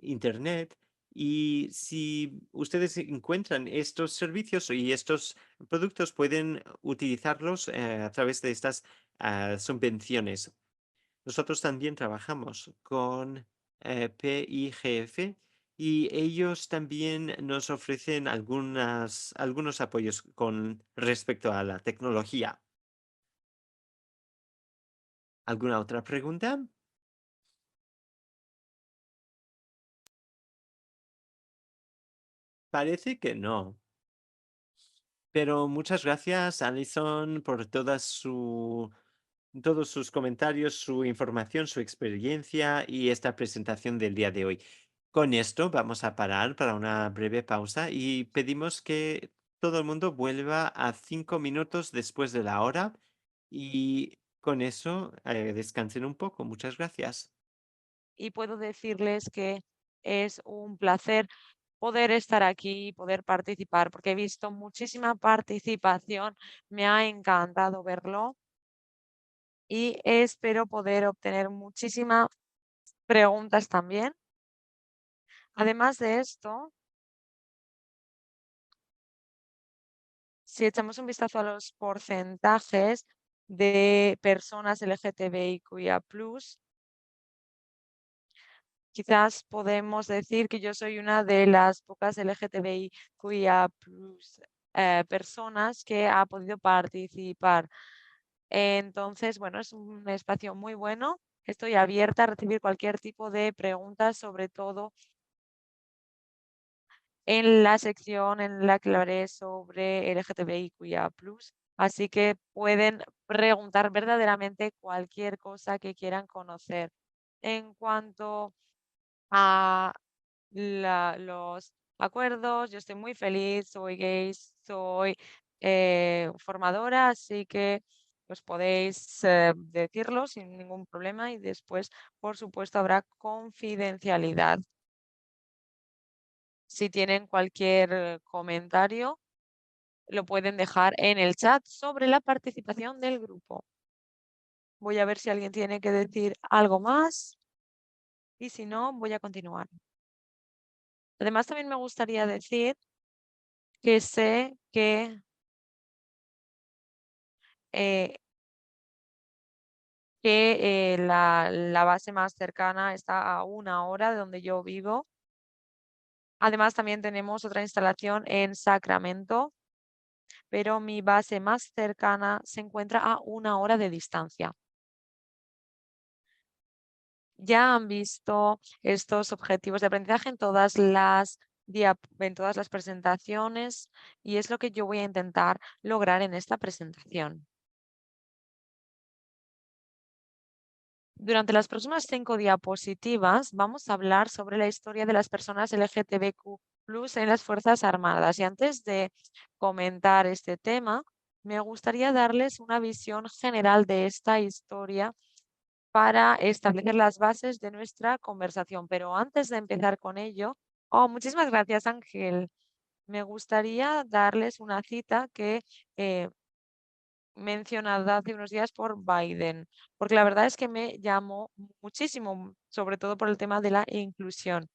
Internet. Y si ustedes encuentran estos servicios y estos productos, pueden utilizarlos a través de estas subvenciones. Nosotros también trabajamos con PIGF y ellos también nos ofrecen algunos apoyos con respecto a la tecnología. ¿Alguna otra pregunta? Parece que no. Pero muchas gracias, Alison, por todos sus comentarios, su información, su experiencia y esta presentación del día de hoy. Con esto vamos a parar para una breve pausa y pedimos que todo el mundo vuelva a 5 minutos después de la hora y con eso descansen un poco. Muchas gracias. Y puedo decirles que es un placer poder estar aquí y poder participar, porque he visto muchísima participación, me ha encantado verlo y espero poder obtener muchísimas preguntas también. Además de esto, si echamos un vistazo a los porcentajes de personas LGTBIQIA+, quizás podemos decir que yo soy una de las pocas LGTBIQIA+ personas que ha podido participar. Entonces, bueno, es un espacio muy bueno. Estoy abierta a recibir cualquier tipo de preguntas, sobre todo en la sección en la que hablaré sobre LGTBIQIA+. Así que pueden preguntar verdaderamente cualquier cosa que quieran conocer. En cuanto a los acuerdos, yo estoy muy feliz, soy gay, soy formadora, así que pues podéis decirlo sin ningún problema y después, por supuesto, habrá confidencialidad. Si tienen cualquier comentario, lo pueden dejar en el chat sobre la participación del grupo. Voy a ver si alguien tiene que decir algo más y si no, voy a continuar. Además, también me gustaría decir que sé eh, que la base más cercana está a 1 hora de donde yo vivo. Además, también tenemos otra instalación en Sacramento, pero mi base más cercana se encuentra a 1 hora de distancia. Ya han visto estos objetivos de aprendizaje en todas las presentaciones y es lo que yo voy a intentar lograr en esta presentación. Durante las próximas 5 diapositivas vamos a hablar sobre la historia de las personas LGTBQ+ en las Fuerzas Armadas. Y antes de comentar este tema, me gustaría darles una visión general de esta historia para establecer las bases de nuestra conversación. Pero antes de empezar con ello, muchísimas gracias, Ángel. Me gustaría darles una cita que eh, mencionada hace unos días por Biden, porque la verdad es que me llamó muchísimo, sobre todo por el tema de la inclusión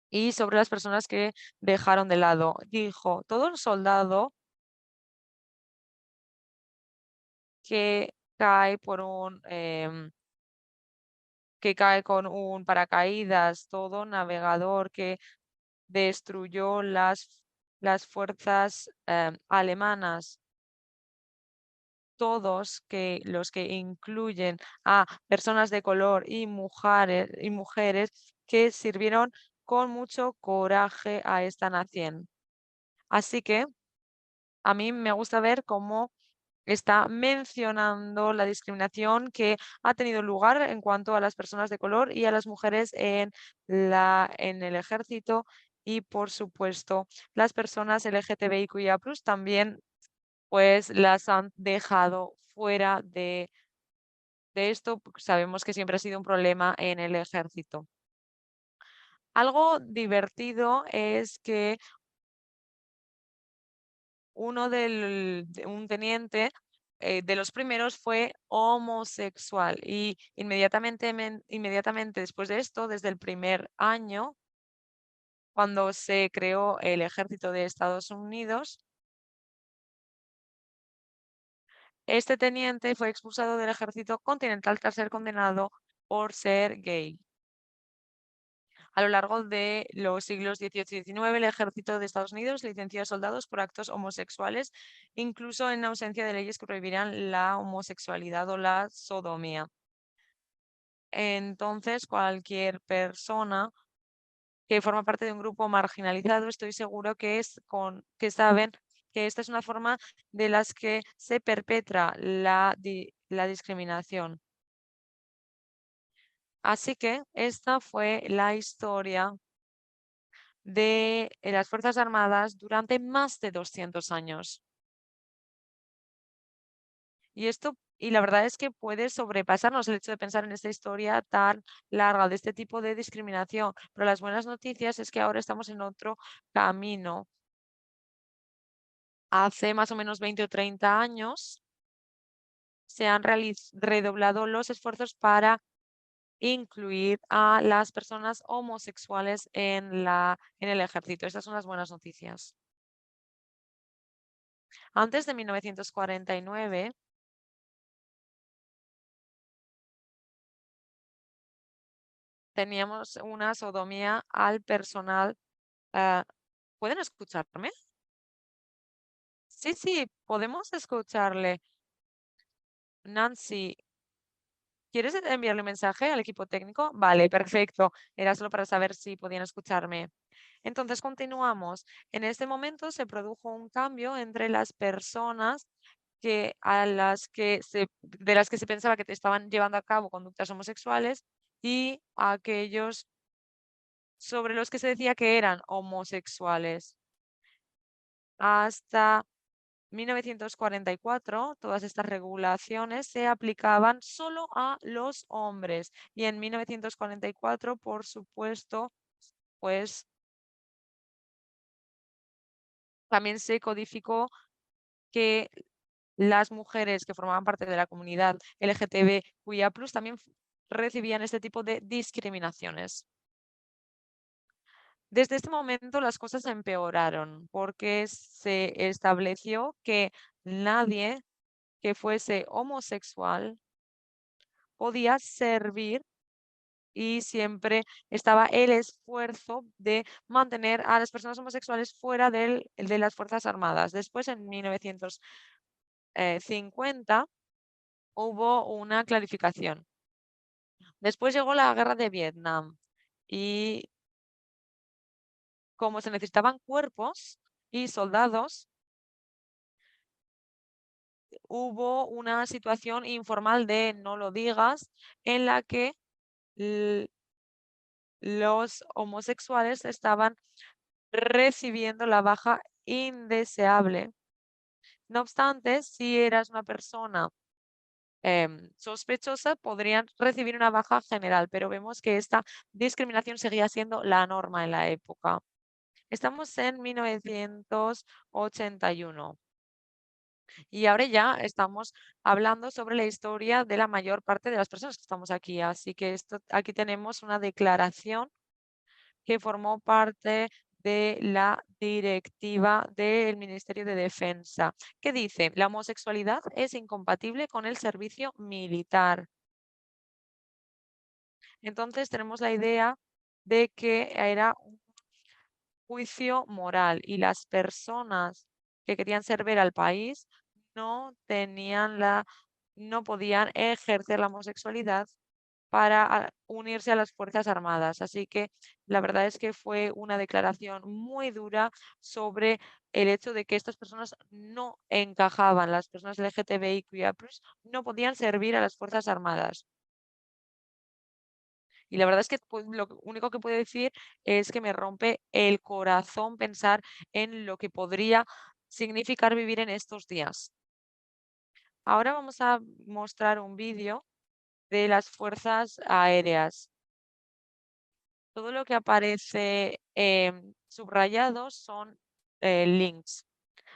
y sobre las personas que dejaron de lado. Dijo, todo un soldado que cae que cae con un paracaídas, todo navegador que destruyó las fuerzas alemanas, todos los que incluyen a personas de color y mujeres que sirvieron con mucho coraje a esta nación. Así que a mí me gusta ver cómo está mencionando la discriminación que ha tenido lugar en cuanto a las personas de color y a las mujeres en el ejército y, por supuesto, las personas LGTBIQIA+ también pues las han dejado fuera de esto, porque sabemos que siempre ha sido un problema en el ejército. Algo divertido es que un teniente de los primeros fue homosexual y inmediatamente después de esto, desde el primer año, cuando se creó el ejército de Estados Unidos, este teniente fue expulsado del ejército continental tras ser condenado por ser gay. A lo largo de los siglos XVIII y XIX, el ejército de Estados Unidos licenció a soldados por actos homosexuales, incluso en ausencia de leyes que prohibieran la homosexualidad o la sodomía. Entonces, cualquier persona que forma parte de un grupo marginalizado, estoy seguro que saben que esta es una forma de las que se perpetra la discriminación. Así que esta fue la historia de las Fuerzas Armadas durante más de 200 años. Y la verdad es que puede sobrepasarnos el hecho de pensar en esta historia tan larga de este tipo de discriminación. Pero las buenas noticias es que ahora estamos en otro camino. Hace más o menos 20 o 30 años se han redoblado los esfuerzos para incluir a las personas homosexuales en el ejército. Estas son las buenas noticias. Antes de 1949, teníamos una sodomía al personal. ah, ¿Pueden escucharme? Sí, sí, podemos escucharle. Nancy, ¿quieres enviarle un mensaje al equipo técnico? Vale, perfecto. Era solo para saber si podían escucharme. Entonces, continuamos. En este momento se produjo un cambio entre las personas de las que se pensaba que te estaban llevando a cabo conductas homosexuales y aquellos sobre los que se decía que eran homosexuales. Hasta 1944, todas estas regulaciones se aplicaban solo a los hombres. Y en 1944, por supuesto, pues también se codificó que las mujeres que formaban parte de la comunidad LGTBQIA+, también recibían este tipo de discriminaciones. Desde este momento las cosas empeoraron porque se estableció que nadie que fuese homosexual podía servir y siempre estaba el esfuerzo de mantener a las personas homosexuales fuera de las Fuerzas Armadas. Después, en 1950, hubo una clarificación. Después llegó la guerra de Vietnam y como se necesitaban cuerpos y soldados, hubo una situación informal de no lo digas en la que los homosexuales estaban recibiendo la baja indeseable. No obstante, si eras una persona sospechosa, podrían recibir una baja general, pero vemos que esta discriminación seguía siendo la norma en la época. Estamos en 1981 y ahora ya estamos hablando sobre la historia de la mayor parte de las personas que estamos aquí. Así que aquí tenemos una declaración que formó parte de la directiva del Ministerio de Defensa, que dice, la homosexualidad es incompatible con el servicio militar. Entonces tenemos la idea de que era un juicio moral y las personas que querían servir al país no podían ejercer la homosexualidad para unirse a las Fuerzas Armadas. Así que la verdad es que fue una declaración muy dura sobre el hecho de que estas personas no encajaban, las personas LGTBIQIA+, no podían servir a las Fuerzas Armadas. Y la verdad es que pues, lo único que puedo decir es que me rompe el corazón pensar en lo que podría significar vivir en estos días. Ahora vamos a mostrar un vídeo de las fuerzas aéreas. Todo lo que aparece subrayado son links.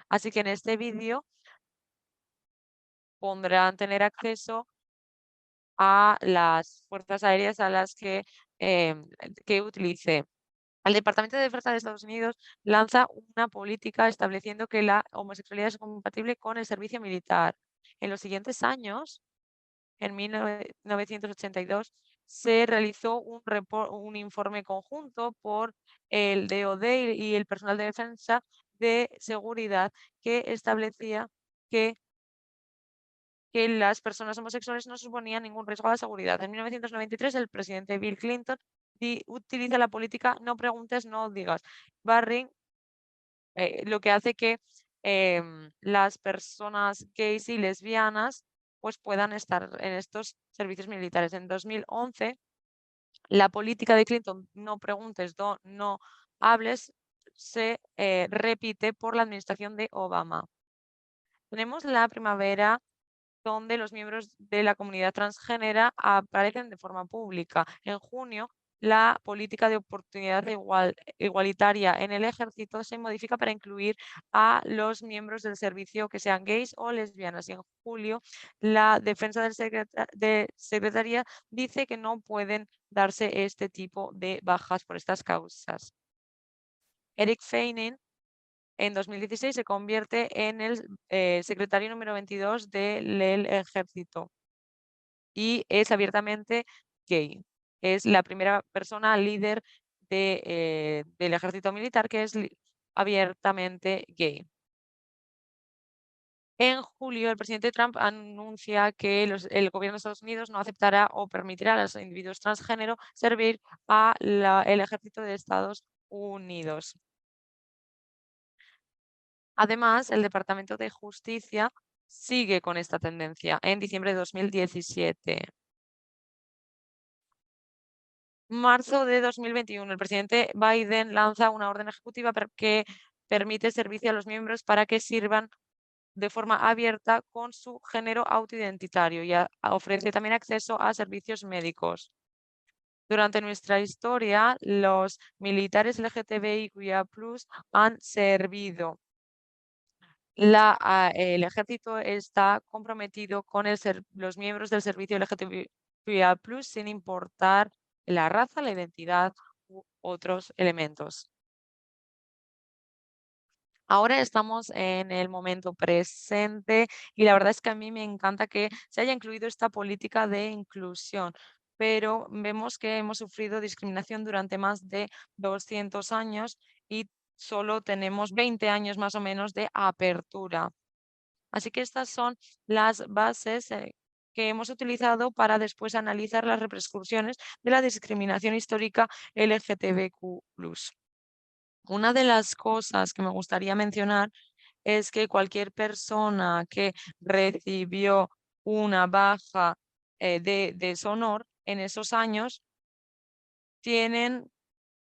Así que en este vídeo podrán tener acceso a las fuerzas aéreas a las que utilice. El Departamento de Defensa de Estados Unidos lanza una política estableciendo que la homosexualidad es compatible con el servicio militar. En los siguientes años, en 1982, se realizó un informe conjunto por el DoD y el personal de defensa de seguridad que establecía que las personas homosexuales no suponían ningún riesgo a la seguridad. En 1993, el presidente Bill Clinton utiliza la política no preguntes, no digas. Barring, lo que hace que las personas gays y lesbianas pues puedan estar en estos servicios militares. En 2011, la política de Clinton, no preguntes, no hables, se repite por la administración de Obama. Tenemos la primavera donde los miembros de la comunidad transgénera aparecen de forma pública. En junio, la política de oportunidad igualitaria en el ejército se modifica para incluir a los miembros del servicio que sean gays o lesbianas. Y en julio, la defensa de secretaría dice que no pueden darse este tipo de bajas por estas causas. Eric Feinin en 2016 se convierte en el secretario número 22 del ejército y es abiertamente gay. Es la primera persona líder del ejército militar que es abiertamente gay. En julio, el presidente Trump anuncia que el gobierno de Estados Unidos no aceptará o permitirá a los individuos transgénero servir el ejército de Estados Unidos. Además, el Departamento de Justicia sigue con esta tendencia en diciembre de 2017. Marzo de 2021, el presidente Biden lanza una orden ejecutiva que permite servicio a los miembros para que sirvan de forma abierta con su género autoidentitario y ofrece también acceso a servicios médicos. Durante nuestra historia, los militares LGTBIQIA+ han servido. El ejército está comprometido con los miembros del servicio LGTBIQIA+, sin importar la raza, la identidad u otros elementos. Ahora estamos en el momento presente y la verdad es que a mí me encanta que se haya incluido esta política de inclusión, pero vemos que hemos sufrido discriminación durante más de 200 años y solo tenemos 20 años más o menos de apertura. Así que estas son las bases que hemos utilizado para después analizar las repercusiones de la discriminación histórica LGTBQ+. Una de las cosas que me gustaría mencionar es que cualquier persona que recibió una baja de deshonor en esos años tienen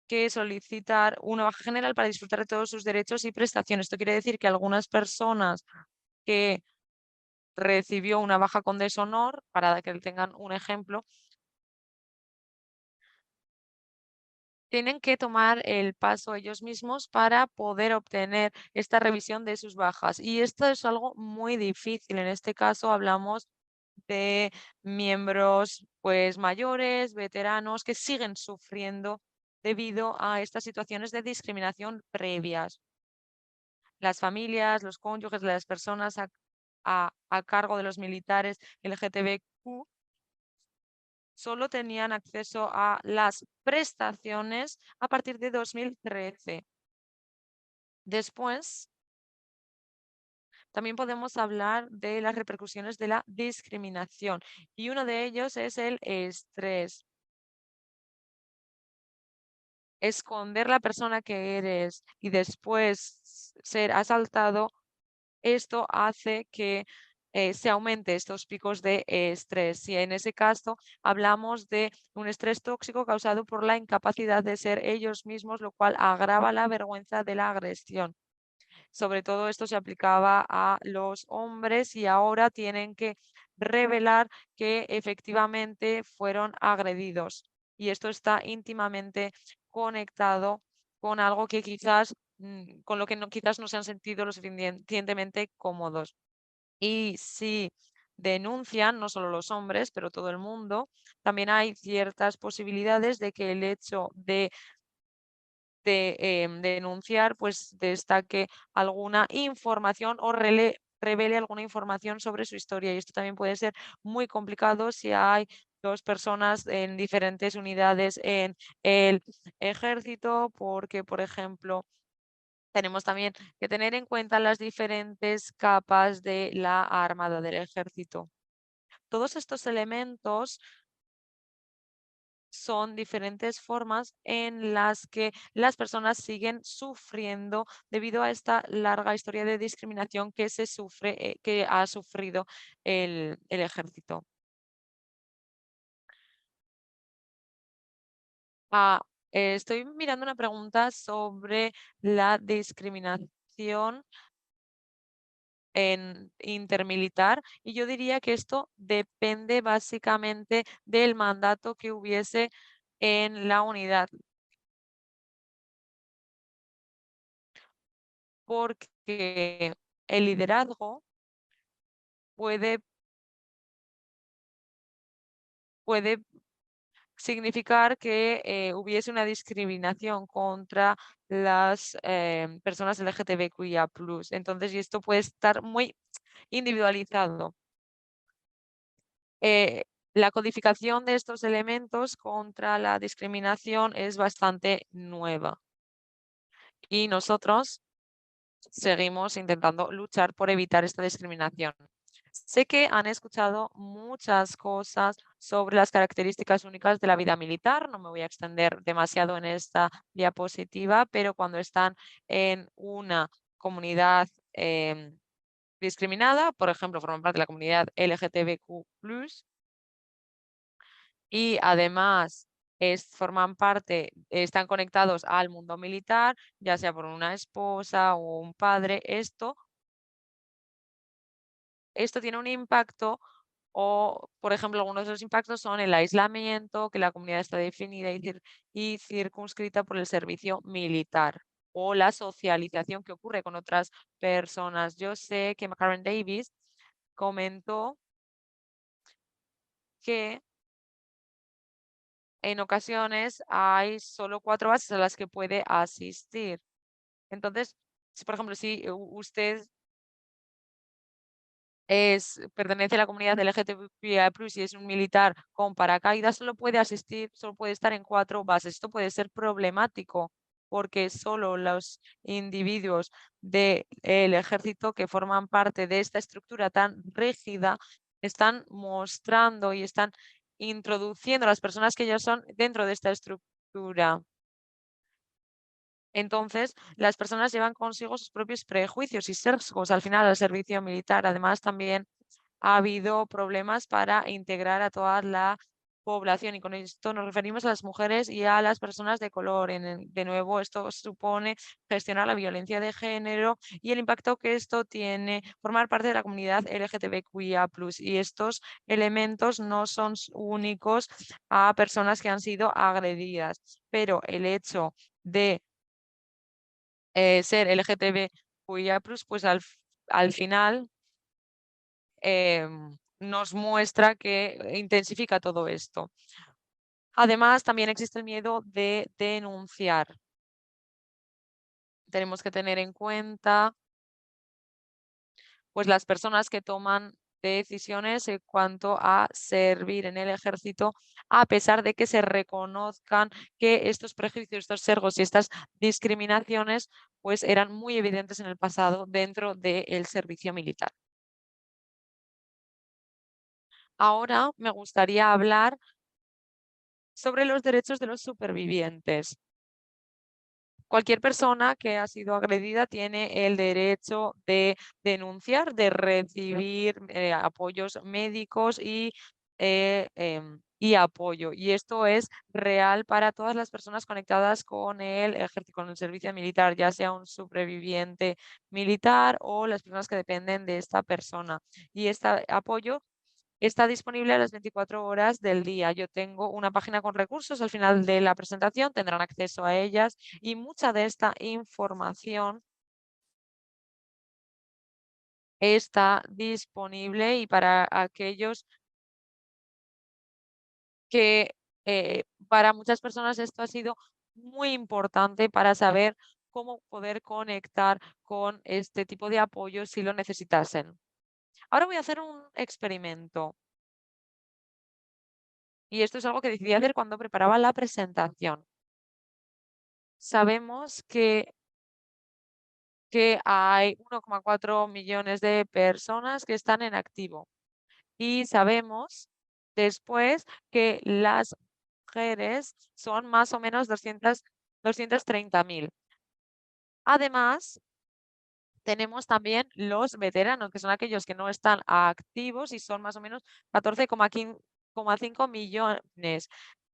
que solicitar una baja general para disfrutar de todos sus derechos y prestaciones. Esto quiere decir que algunas personas que recibió una baja con deshonor, para que tengan un ejemplo, tienen que tomar el paso ellos mismos para poder obtener esta revisión de sus bajas. Y esto es algo muy difícil. En este caso hablamos de miembros pues mayores, veteranos, que siguen sufriendo debido a estas situaciones de discriminación previas. Las familias, los cónyuges de las personas a cargo de los militares LGTBQ solo tenían acceso a las prestaciones a partir de 2013. Después, también podemos hablar de las repercusiones de la discriminación y uno de ellos es el estrés. Esconder la persona que eres y después ser asaltado, esto hace que se aumente estos picos de estrés. Y en ese caso hablamos de un estrés tóxico causado por la incapacidad de ser ellos mismos, lo cual agrava la vergüenza de la agresión. Sobre todo esto se aplicaba a los hombres y ahora tienen que revelar que efectivamente fueron agredidos. Y esto está íntimamente conectado con algo que quizás, con lo que quizás no se han sentido lo suficientemente cómodos. Y sí, denuncian, no solo los hombres, pero todo el mundo, también hay ciertas posibilidades de que el hecho de denunciar, pues destaque alguna información o revele alguna información sobre su historia. Y esto también puede ser muy complicado si hay dos personas en diferentes unidades en el ejército, porque, por ejemplo, tenemos también que tener en cuenta las diferentes capas de la armada del ejército. Todos estos elementos son diferentes formas en las que las personas siguen sufriendo debido a esta larga historia de discriminación que se sufre, que ha sufrido el ejército. Ah, estoy mirando una pregunta sobre la discriminación en intermilitar y yo diría que esto depende básicamente del mandato que hubiese en la unidad, porque el liderazgo puede, puede significar que hubiese una discriminación contra las personas LGTBQIA+. Entonces, y esto puede estar muy individualizado. Eh, la codificación de estos elementos contra la discriminación es bastante nueva y nosotros seguimos intentando luchar por evitar esta discriminación. Sé que han escuchado muchas cosas sobre las características únicas de la vida militar. No me voy a extender demasiado en esta diapositiva, pero cuando están en una comunidad discriminada, por ejemplo, forman parte de la comunidad LGTBQ+, y además forman parte, están conectados al mundo militar, ya sea por una esposa o un padre, esto tiene un impacto o, por ejemplo, algunos de los impactos son el aislamiento, que la comunidad está definida y circunscrita por el servicio militar o la socialización que ocurre con otras personas. Yo sé que Karen Davis comentó que en ocasiones hay solo 4 bases a las que puede asistir. Entonces, si, por ejemplo, si usted pertenece a la comunidad LGTBIA+, y es un militar con paracaídas, solo puede asistir, solo puede estar en 4 bases. Esto puede ser problemático porque solo los individuos del ejército que forman parte de esta estructura tan rígida están mostrando y están introduciendo a las personas que ellos son dentro de esta estructura. Entonces, las personas llevan consigo sus propios prejuicios y sesgos al final al servicio militar. Además, también ha habido problemas para integrar a toda la población y con esto nos referimos a las mujeres y a las personas de color. De nuevo, esto supone gestionar la violencia de género y el impacto que esto tiene, formar parte de la comunidad LGTBQIA+. Y estos elementos no son únicos a personas que han sido agredidas, pero el hecho de ser LGTBQIA+, pues al final nos muestra que intensifica todo esto. Además, también existe el miedo de denunciar. Tenemos que tener en cuenta pues las personas que toman decisiones en cuanto a servir en el ejército, a pesar de que se reconozcan que estos prejuicios, estos sesgos y estas discriminaciones pues eran muy evidentes en el pasado dentro del servicio militar. Ahora me gustaría hablar sobre los derechos de los supervivientes. Cualquier persona que ha sido agredida tiene el derecho de denunciar, de recibir apoyos médicos y apoyo. Y esto es real para todas las personas conectadas con el ejército, con el servicio militar, ya sea un superviviente militar o las personas que dependen de esta persona. Y este apoyo está disponible a las 24 horas del día. Yo tengo una página con recursos al final de la presentación, tendrán acceso a ellas y mucha de esta información está disponible y para aquellos que para muchas personas esto ha sido muy importante para saber cómo poder conectar con este tipo de apoyo si lo necesitasen. Ahora voy a hacer un experimento y esto es algo que decidí hacer cuando preparaba la presentación. Sabemos que hay 1,4 millones de personas que están en activo y sabemos después que las mujeres son más o menos 230.000. Además, tenemos también los veteranos, que son aquellos que no están activos y son más o menos 14,5 millones.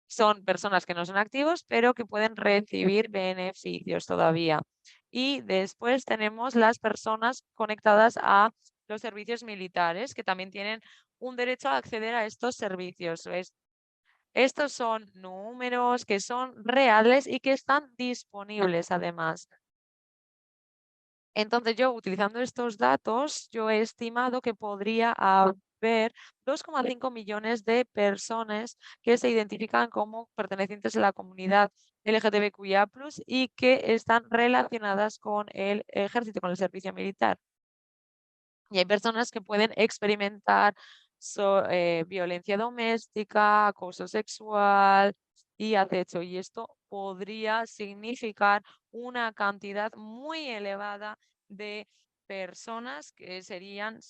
Son personas que no son activos, pero que pueden recibir beneficios todavía. Y después tenemos las personas conectadas a los servicios militares, que también tienen un derecho a acceder a estos servicios. Estos son números que son reales y que están disponibles además. Entonces yo, utilizando estos datos, yo he estimado que podría haber 2,5 millones de personas que se identifican como pertenecientes a la comunidad LGTBQIA+, y que están relacionadas con el ejército, con el servicio militar. Y hay personas que pueden experimentar violencia doméstica, acoso sexual y acecho. Y esto podría significar una cantidad muy elevada de personas, que serían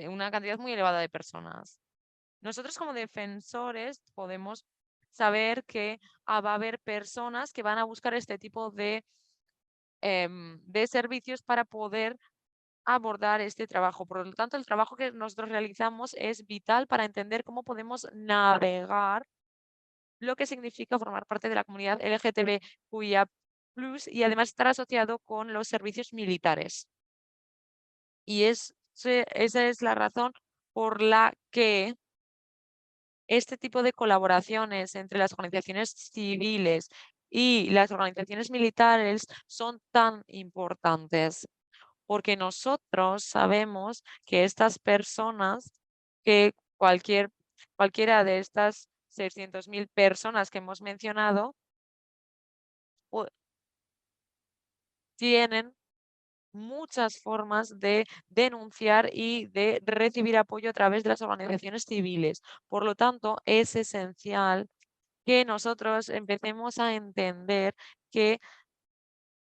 una cantidad muy elevada de personas. Nosotros como defensores podemos saber que va a haber personas que van a buscar este tipo de servicios para poder abordar este trabajo. Por lo tanto, el trabajo que nosotros realizamos es vital para entender cómo podemos navegar lo que significa formar parte de la comunidad LGTBQIA+, y además estar asociado con los servicios militares. Y esa es la razón por la que este tipo de colaboraciones entre las organizaciones civiles y las organizaciones militares son tan importantes, porque nosotros sabemos que estas personas, que cualquiera de estas 600.000 personas que hemos mencionado, pu- tienen muchas formas de denunciar y de recibir apoyo a través de las organizaciones civiles. Por lo tanto, es esencial que nosotros empecemos a entender que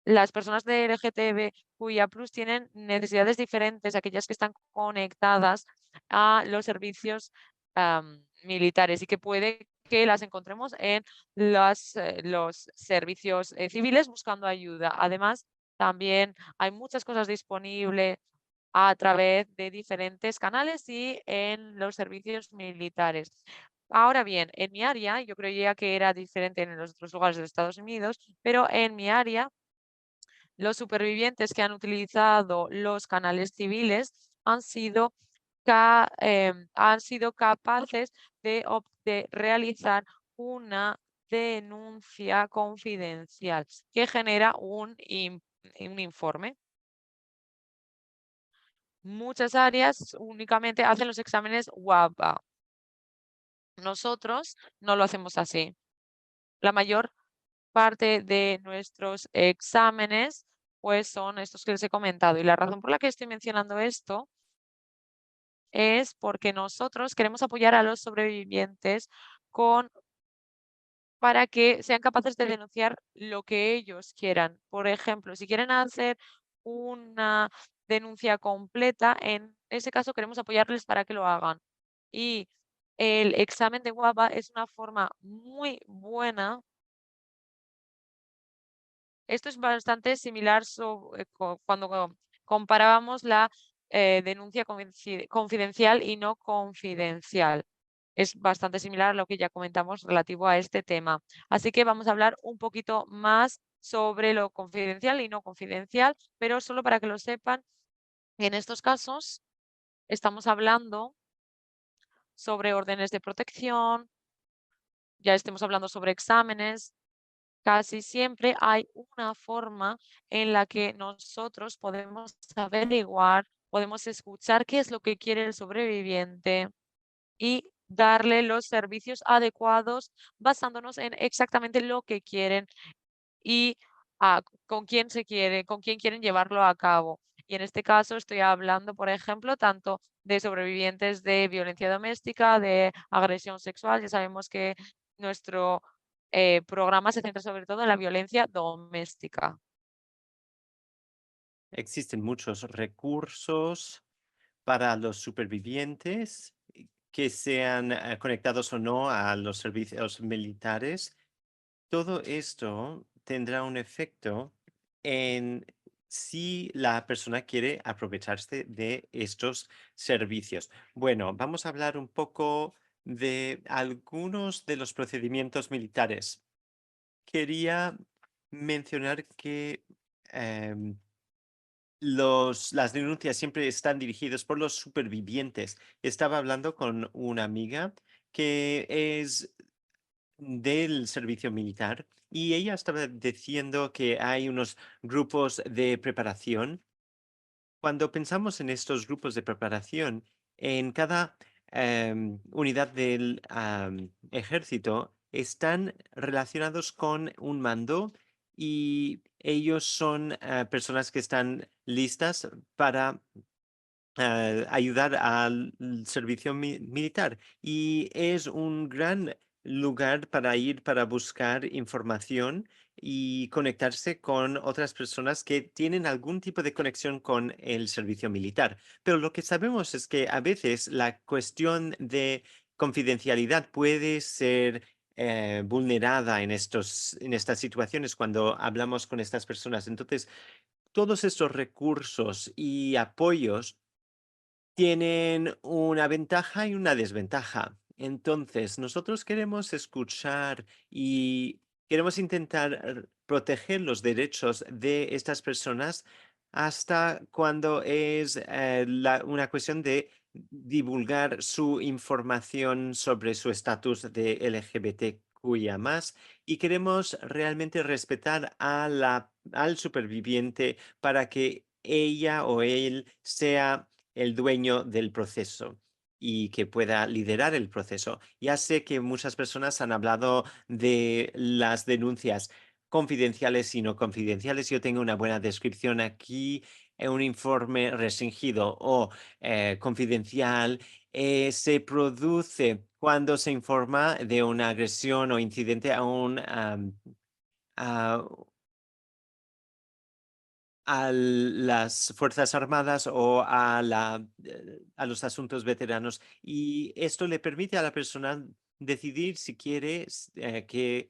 las personas de LGTBQIA+ tienen necesidades diferentes, aquellas que están conectadas a los servicios militares, y que puede que las encontremos en los servicios civiles buscando ayuda. Además, también hay muchas cosas disponibles a través de diferentes canales y en los servicios militares. Ahora bien, en mi área, yo creía que era diferente en los otros lugares de Estados Unidos, pero en mi área los supervivientes que han utilizado los canales civiles han sido, han sido capaces de realizar una denuncia confidencial que genera un informe. Muchas áreas únicamente hacen los exámenes WAPA. Nosotros no lo hacemos así. La mayor parte de nuestros exámenes, pues son estos que les he comentado. Y la razón por la que estoy mencionando esto es porque nosotros queremos apoyar a los sobrevivientes con para que sean capaces de denunciar lo que ellos quieran. Por ejemplo, si quieren hacer una denuncia completa, en ese caso queremos apoyarles para que lo hagan. Y el examen de guapa es una forma muy buena. Esto es bastante similar cuando comparábamos la denuncia confidencial y no confidencial. Es bastante similar a lo que ya comentamos relativo a este tema. Así que vamos a hablar un poquito más sobre lo confidencial y no confidencial, pero solo para que lo sepan, en estos casos estamos hablando sobre órdenes de protección, ya estemos hablando sobre exámenes, Casi siempre hay una forma en la que nosotros podemos averiguar, podemos escuchar qué es lo que quiere el sobreviviente y darle los servicios adecuados basándonos en exactamente lo que quieren y con quién quieren llevarlo a cabo. Y en este caso estoy hablando, por ejemplo, tanto de sobrevivientes de violencia doméstica, de agresión sexual. Ya sabemos que nuestro programa se centra sobre todo en la violencia doméstica. Existen muchos recursos para los supervivientes que sean conectados o no a los servicios militares. Todo esto tendrá un efecto en si la persona quiere aprovecharse de estos servicios. Bueno, vamos a hablar un poco de algunos de los procedimientos militares. Quería mencionar que em, las denuncias siempre están dirigidas por los supervivientes. Estaba hablando con una amiga que es del servicio militar y ella estaba diciendo que hay unos grupos de preparación. Cuando pensamos en estos grupos de preparación, en cada unidad del ejército están relacionados con un mando y ellos son personas que están listas para ayudar al servicio militar y es un gran lugar para ir para buscar información y conectarse con otras personas que tienen algún tipo de conexión con el servicio militar. Pero lo que sabemos es que a veces la cuestión de confidencialidad puede ser vulnerada en estas situaciones cuando hablamos con estas personas. Entonces, todos estos recursos y apoyos tienen una ventaja y una desventaja. Entonces, nosotros queremos escuchar y queremos intentar proteger los derechos de estas personas hasta cuando es una cuestión de divulgar su información sobre su estatus de LGBTQIA+, y queremos realmente respetar al superviviente para que ella o él sea el dueño del proceso y que pueda liderar el proceso. Ya sé que muchas personas han hablado de las denuncias confidenciales y no confidenciales. Yo tengo una buena descripción aquí. Un informe restringido o confidencial se produce cuando se informa de una agresión o incidente a a las Fuerzas Armadas o a los asuntos veteranos. Y esto le permite a la persona decidir si quiere que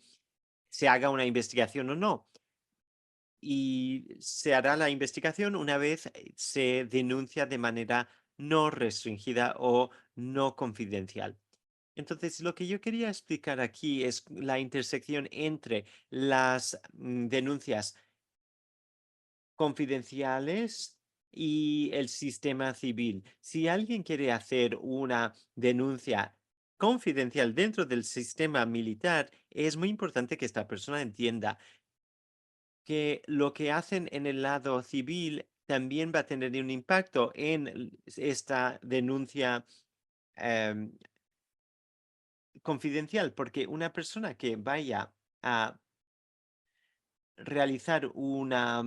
se haga una investigación o no. Y se hará la investigación una vez se denuncia de manera no restringida o no confidencial. Entonces, lo que yo quería explicar aquí es la intersección entre las denuncias confidenciales y el sistema civil. Si alguien quiere hacer una denuncia confidencial dentro del sistema militar, es muy importante que esta persona entienda que lo que hacen en el lado civil también va a tener un impacto en esta denuncia em, confidencial, porque una persona que vaya a realizar una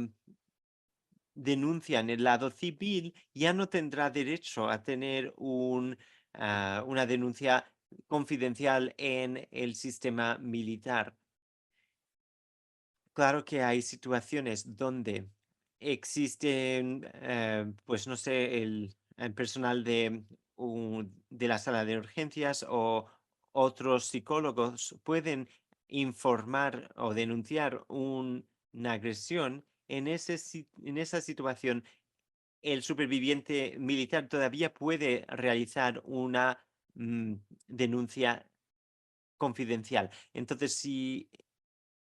denuncia en el lado civil, ya no tendrá derecho a tener una denuncia confidencial en el sistema militar. Claro que hay situaciones donde existen, pues no sé, el personal de la sala de urgencias o otros psicólogos pueden informar o denunciar una agresión. En esa situación, el superviviente militar todavía puede realizar una denuncia confidencial. Entonces, si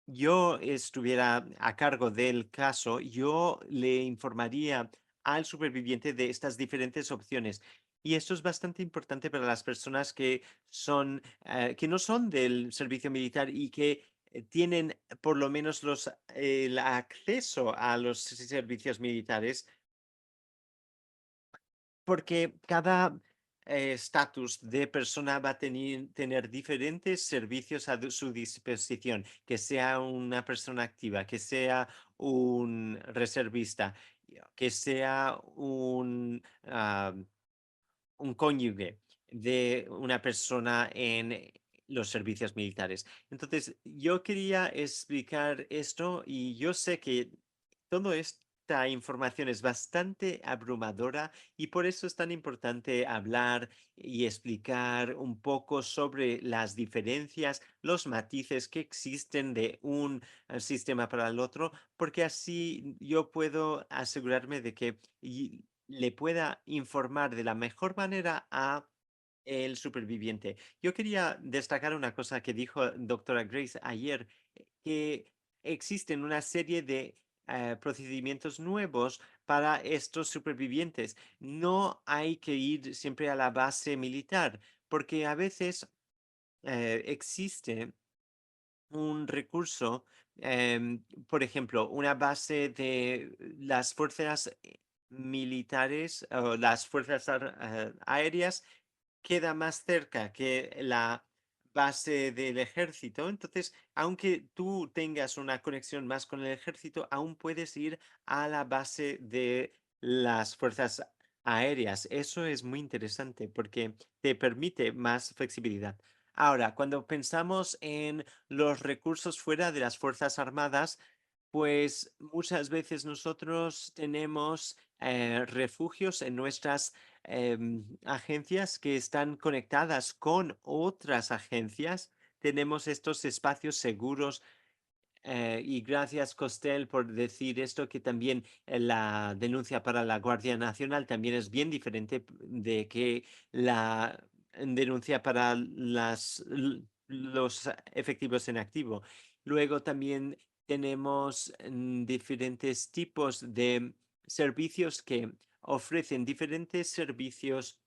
yo estuviera a cargo del caso, yo le informaría al superviviente de estas diferentes opciones. Y esto es bastante importante para las personas que son, que no son del servicio militar y que tienen por lo menos el acceso a los servicios militares, porque cada estatus de persona va a tener diferentes servicios su disposición, que sea una persona activa, que sea un reservista, que sea un cónyuge de una persona en los servicios militares. Entonces, yo quería explicar esto y yo sé que toda esta información es bastante abrumadora y por eso es tan importante hablar y explicar un poco sobre las diferencias, los matices que existen de un sistema para el otro, porque así yo puedo asegurarme de que le pueda informar de la mejor manera a el superviviente. Yo quería destacar una cosa que dijo doctora Grace ayer, que existen una serie de procedimientos nuevos para estos supervivientes. No hay que ir siempre a la base militar, porque a veces existe un recurso, por ejemplo, una base de las fuerzas militares o las fuerzas aéreas queda más cerca que la base del ejército. Entonces, aunque tú tengas una conexión más con el ejército, aún puedes ir a la base de las fuerzas aéreas. Eso es muy interesante porque te permite más flexibilidad. Ahora, cuando pensamos en los recursos fuera de las Fuerzas Armadas, pues muchas veces nosotros tenemos refugios en nuestras agencias que están conectadas con otras agencias. Tenemos estos espacios seguros y gracias, Costel, por decir esto, que también la denuncia para la Guardia Nacional también es bien diferente de que la denuncia para los efectivos en activo. Luego también tenemos diferentes tipos de servicios que ofrecen diferentes servicios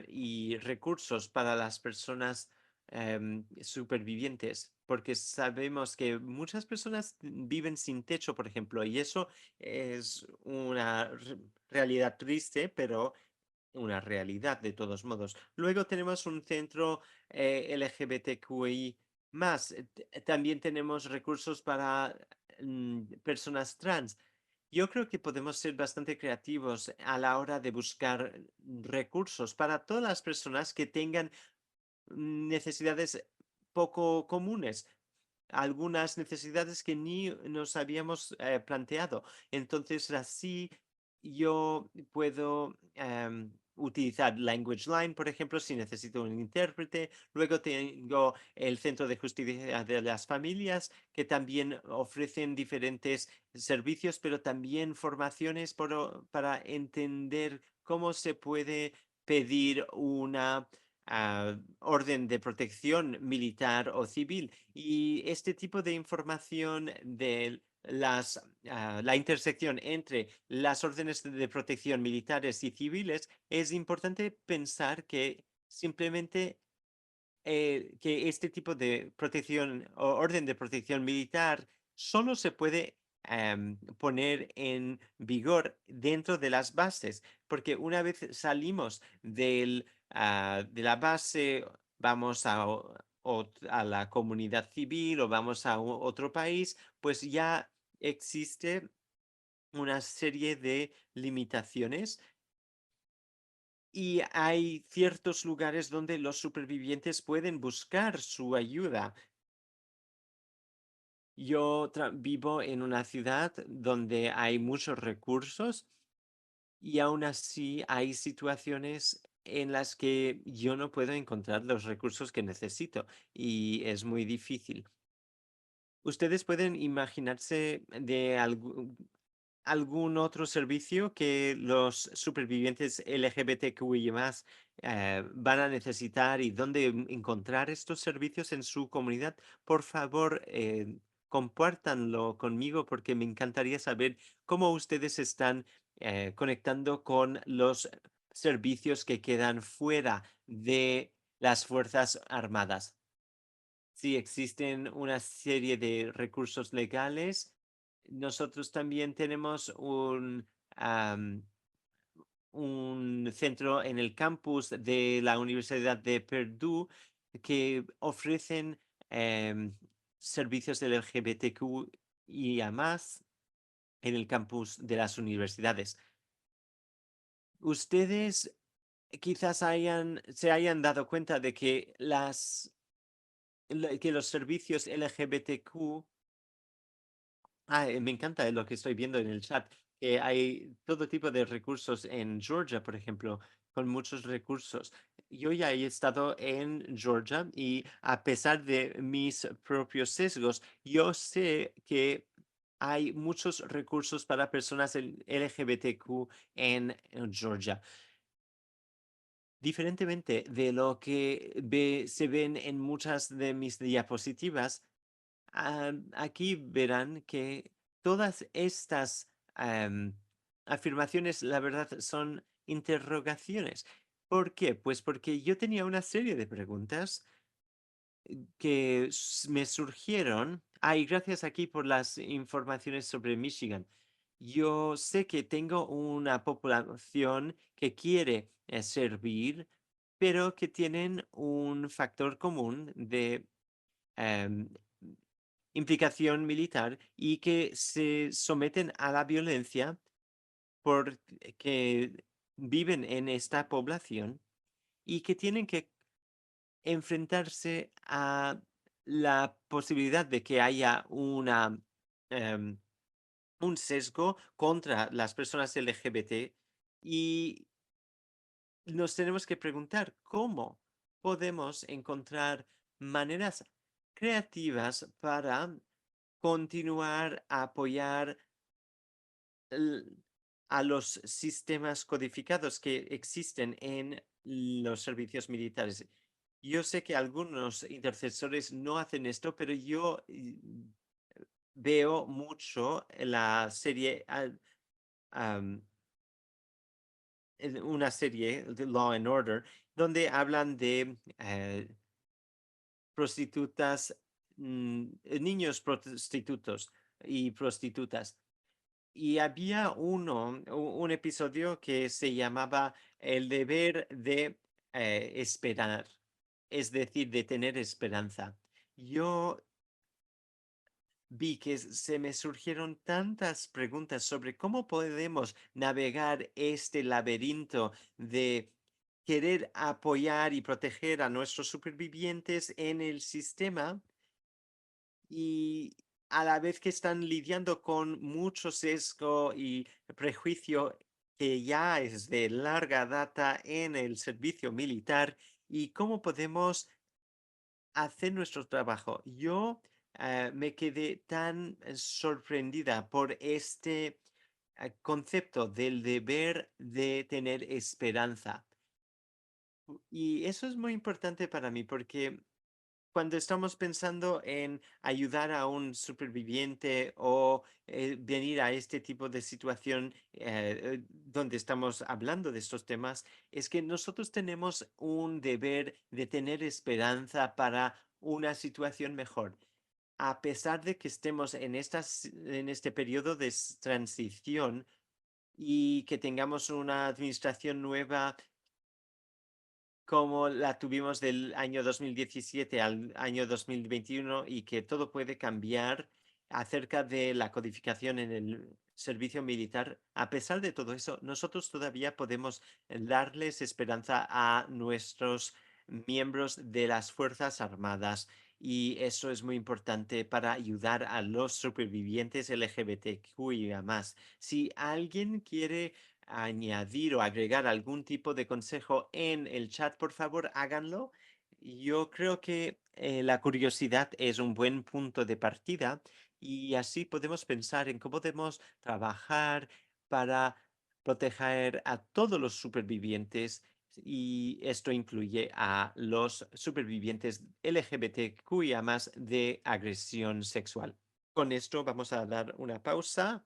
y recursos para las personas supervivientes, porque sabemos que muchas personas viven sin techo, por ejemplo, y eso es una realidad triste, pero una realidad de todos modos. Luego tenemos un centro LGBTQI más. También tenemos recursos para personas trans. Yo creo que podemos ser bastante creativos a la hora de buscar recursos para todas las personas que tengan necesidades poco comunes, algunas necesidades que ni nos habíamos planteado. Entonces, así yo puedo utilizar Language Line, por ejemplo, si necesito un intérprete. Luego tengo el Centro de Justicia de las Familias, que también ofrecen diferentes servicios, pero también formaciones para entender cómo se puede pedir una orden de protección militar o civil. Y este tipo de información de la intersección entre las órdenes de protección militares y civiles, es importante pensar que simplemente que este tipo de protección o orden de protección militar solo se puede poner en vigor dentro de las bases, porque una vez salimos de la base, vamos a la comunidad civil o vamos a otro país, pues ya existe una serie de limitaciones y hay ciertos lugares donde los supervivientes pueden buscar su ayuda. Yo vivo en una ciudad donde hay muchos recursos y aún así hay situaciones en las que yo no puedo encontrar los recursos que necesito y es muy difícil. ¿Ustedes pueden imaginarse de algún otro servicio que los supervivientes LGBTQI+, van a necesitar y dónde encontrar estos servicios en su comunidad? Por favor, compártanlo conmigo porque me encantaría saber cómo ustedes están conectando con los servicios que quedan fuera de las Fuerzas Armadas. Sí, existen una serie de recursos legales. Nosotros también tenemos un centro en el campus de la Universidad de Purdue que ofrecen servicios del LGBTQ y a más en el campus de las universidades. Ustedes quizás se hayan dado cuenta de que que los servicios LGBTQ. Me encanta lo que estoy viendo en el chat, que hay todo tipo de recursos en Georgia, por ejemplo, con muchos recursos. Yo ya he estado en Georgia y a pesar de mis propios sesgos, yo sé que hay muchos recursos para personas LGBTQ en Georgia. Diferentemente de lo que se ven en muchas de mis diapositivas, aquí verán que todas estas afirmaciones, la verdad, son interrogaciones. ¿Por qué? Pues porque yo tenía una serie de preguntas que me surgieron. Y gracias aquí por las informaciones sobre Michigan. Yo sé que tengo una población que quiere servir, pero que tienen un factor común de em, implicación militar y que se someten a la violencia porque viven en esta población y que tienen que enfrentarse a la posibilidad de que haya em, un sesgo contra las personas LGBT y nos tenemos que preguntar cómo podemos encontrar maneras creativas para continuar a apoyar l- a los sistemas codificados que existen en los servicios militares. Yo sé que algunos intercesores no hacen esto, pero yo veo mucho la serie, una serie de Law and Order, donde hablan de prostitutas, niños prostitutos y prostitutas. Y había un episodio que se llamaba El deber de esperar, es decir, de tener esperanza. Yo vi que se me surgieron tantas preguntas sobre cómo podemos navegar este laberinto de querer apoyar y proteger a nuestros supervivientes en el sistema y a la vez que están lidiando con mucho sesgo y prejuicio que ya es de larga data en el servicio militar y cómo podemos hacer nuestro trabajo. Yo me quedé tan sorprendida por este concepto del deber de tener esperanza. Y eso es muy importante para mí porque cuando estamos pensando en ayudar a un superviviente o venir a este tipo de situación donde estamos hablando de estos temas, es que nosotros tenemos un deber de tener esperanza para una situación mejor. A pesar de que estemos en este periodo de transición y que tengamos una administración nueva como la tuvimos del año 2017 al año 2021 y que todo puede cambiar acerca de la codificación en el servicio militar. A pesar de todo eso, nosotros todavía podemos darles esperanza a nuestros miembros de las Fuerzas Armadas y eso es muy importante para ayudar a los supervivientes LGBTQIA+. Si alguien quiere añadir o agregar algún tipo de consejo en el chat, por favor, háganlo. Yo creo que la curiosidad es un buen punto de partida y así podemos pensar en cómo podemos trabajar para proteger a todos los supervivientes y esto incluye a los supervivientes LGBTQIA más de agresión sexual. Con esto vamos a dar una pausa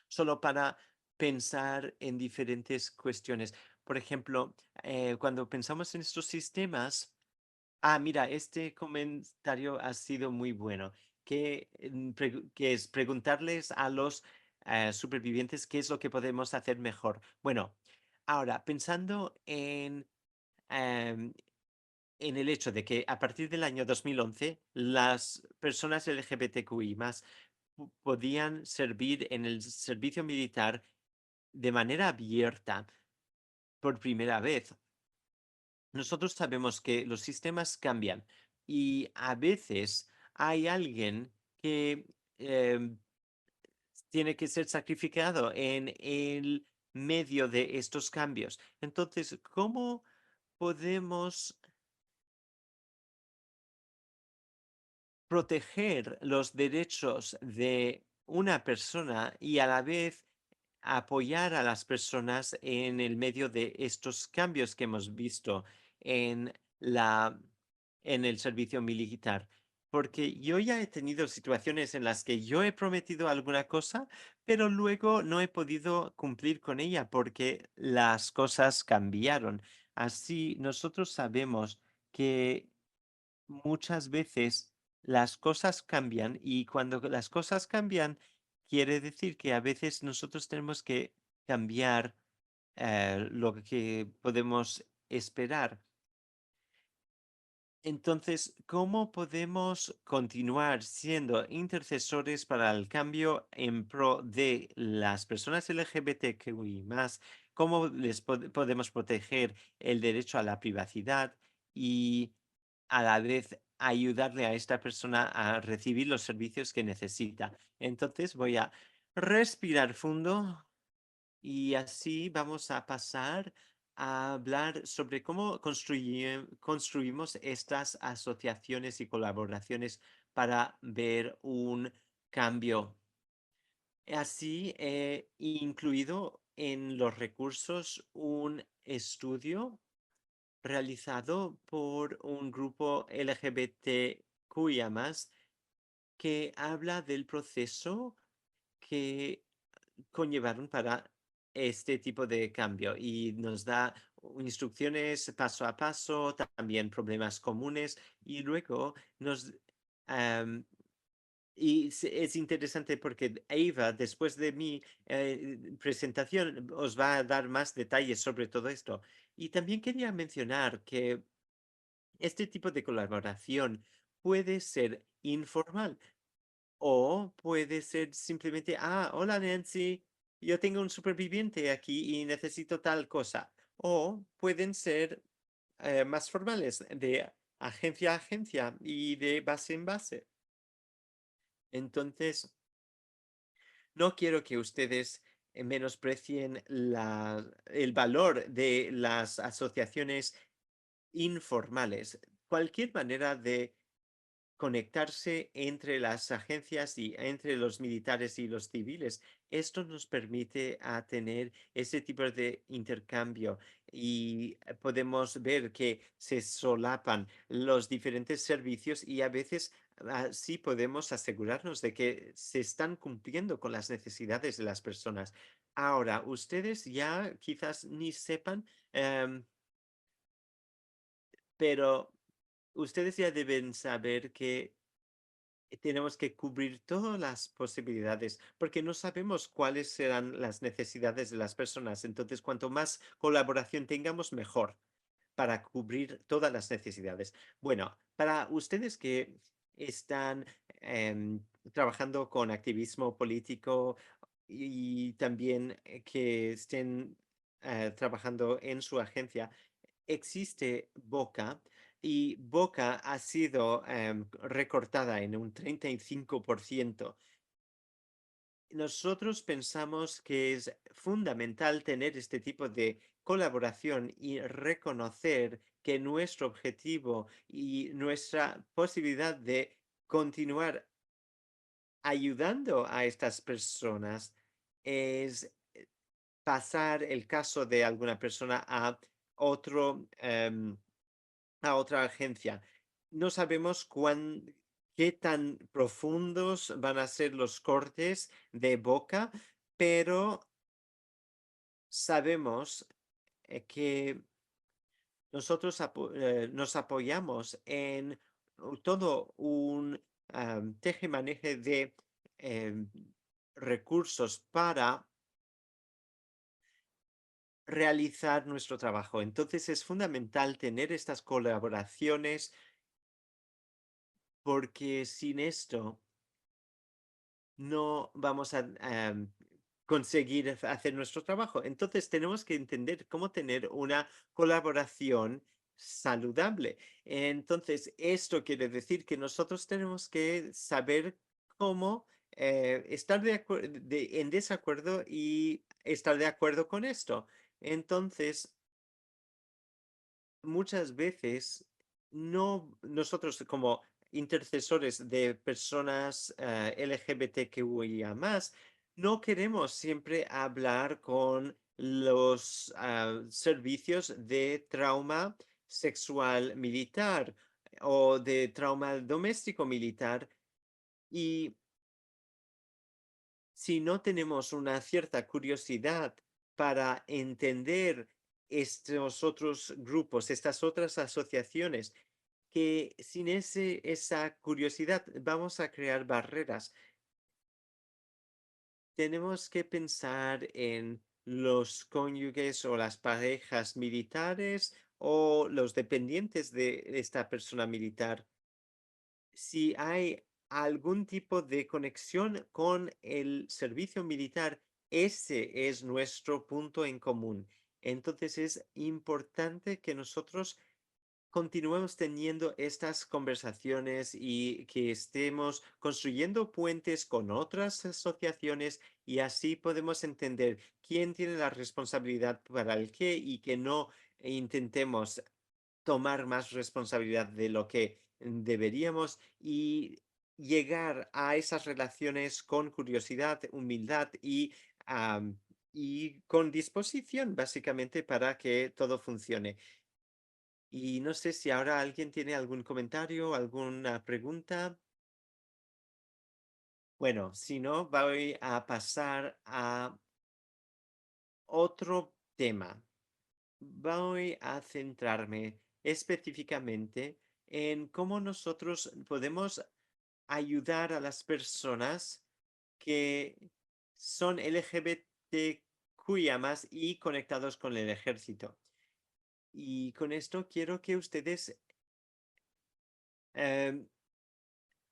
solo para pensar en diferentes cuestiones. Por ejemplo, cuando pensamos en estos sistemas, Mira, este comentario ha sido muy bueno, que es preguntarles a los supervivientes qué es lo que podemos hacer mejor. Bueno, ahora, pensando em, en el hecho de que a partir del año 2011 las personas LGBTQI más podían servir en el servicio militar de manera abierta por primera vez. Nosotros sabemos que los sistemas cambian y a veces hay alguien que em, tiene que ser sacrificado en el medio de estos cambios. Entonces, ¿cómo podemos proteger los derechos de una persona y a la vez apoyar a las personas en el medio de estos cambios que hemos visto en la en el servicio militar? Porque yo ya he tenido situaciones en las que yo he prometido alguna cosa, pero luego no he podido cumplir con ella porque las cosas cambiaron. Así, nosotros sabemos que muchas veces las cosas cambian y cuando las cosas cambian, quiere decir que a veces nosotros tenemos que cambiar lo que podemos esperar. Entonces, ¿cómo podemos continuar siendo intercesores para el cambio en pro de las personas LGBTQI más? ¿Cómo les podemos proteger el derecho a la privacidad y a la vez ayudarle a esta persona a recibir los servicios que necesita? Entonces, voy a respirar fundo y así vamos a pasar a hablar sobre cómo construimos estas asociaciones y colaboraciones para ver un cambio. Así he incluido en los recursos un estudio realizado por un grupo LGBTQIA+, que habla del proceso que conllevaron para este tipo de cambio y nos da instrucciones paso a paso, también problemas comunes y luego nos... am, es interesante porque Eva, después de mi presentación, os va a dar más detalles sobre todo esto. Y también quería mencionar que este tipo de colaboración puede ser informal. O puede ser simplemente, hola Nancy, yo tengo un superviviente aquí y necesito tal cosa. O pueden ser más formales, de agencia a agencia y de base en base. Entonces, no quiero que ustedes menosprecien el valor de las asociaciones informales. Cualquier manera de conectarse entre las agencias y entre los militares y los civiles. Esto nos permite a tener ese tipo de intercambio y podemos ver que se solapan los diferentes servicios y a veces así podemos asegurarnos de que se están cumpliendo con las necesidades de las personas. Ahora, ustedes ya quizás ni sepan, em, pero ustedes ya deben saber que tenemos que cubrir todas las posibilidades porque no sabemos cuáles serán las necesidades de las personas. Entonces, cuanto más colaboración tengamos, mejor para cubrir todas las necesidades. Bueno, para ustedes que están trabajando con activismo político y también que estén trabajando en su agencia, existe Boca y Boca ha sido recortada en un 35%. Nosotros pensamos que es fundamental tener este tipo de colaboración y reconocer que nuestro objetivo y nuestra posibilidad de continuar ayudando a estas personas es pasar el caso de alguna persona a otro, a otra agencia. No sabemos qué tan profundos van a ser los cortes de boca, pero sabemos que nosotros nos apoyamos en todo un tejemaneje de em, recursos para realizar nuestro trabajo. Entonces es fundamental tener estas colaboraciones porque sin esto no vamos a conseguir hacer nuestro trabajo. Entonces tenemos que entender cómo tener una colaboración saludable. Entonces, esto quiere decir que nosotros tenemos que saber cómo estar en desacuerdo y estar de acuerdo con esto. Entonces, muchas veces no nosotros como intercesores de personas LGBTQIA+, no queremos siempre hablar con los servicios de trauma sexual militar o de trauma doméstico militar y si no tenemos una cierta curiosidad para entender estos otros grupos, estas otras asociaciones, que sin esa curiosidad vamos a crear barreras. Tenemos que pensar en los cónyuges o las parejas militares o los dependientes de esta persona militar si hay algún tipo de conexión con el servicio militar, ese es nuestro punto en común. Entonces es importante que nosotros continuemos teniendo estas conversaciones y que estemos construyendo puentes con otras asociaciones y así podemos entender quién tiene la responsabilidad para el qué y que no intentemos tomar más responsabilidad de lo que deberíamos y llegar a esas relaciones con curiosidad, humildad y con disposición, básicamente, para que todo funcione. Y no sé si ahora alguien tiene algún comentario, alguna pregunta. Bueno, si no, voy a pasar a otro tema. Voy a centrarme específicamente en cómo nosotros podemos ayudar a las personas que son LGBTQIA más y conectados con el ejército. Y con esto quiero que ustedes em,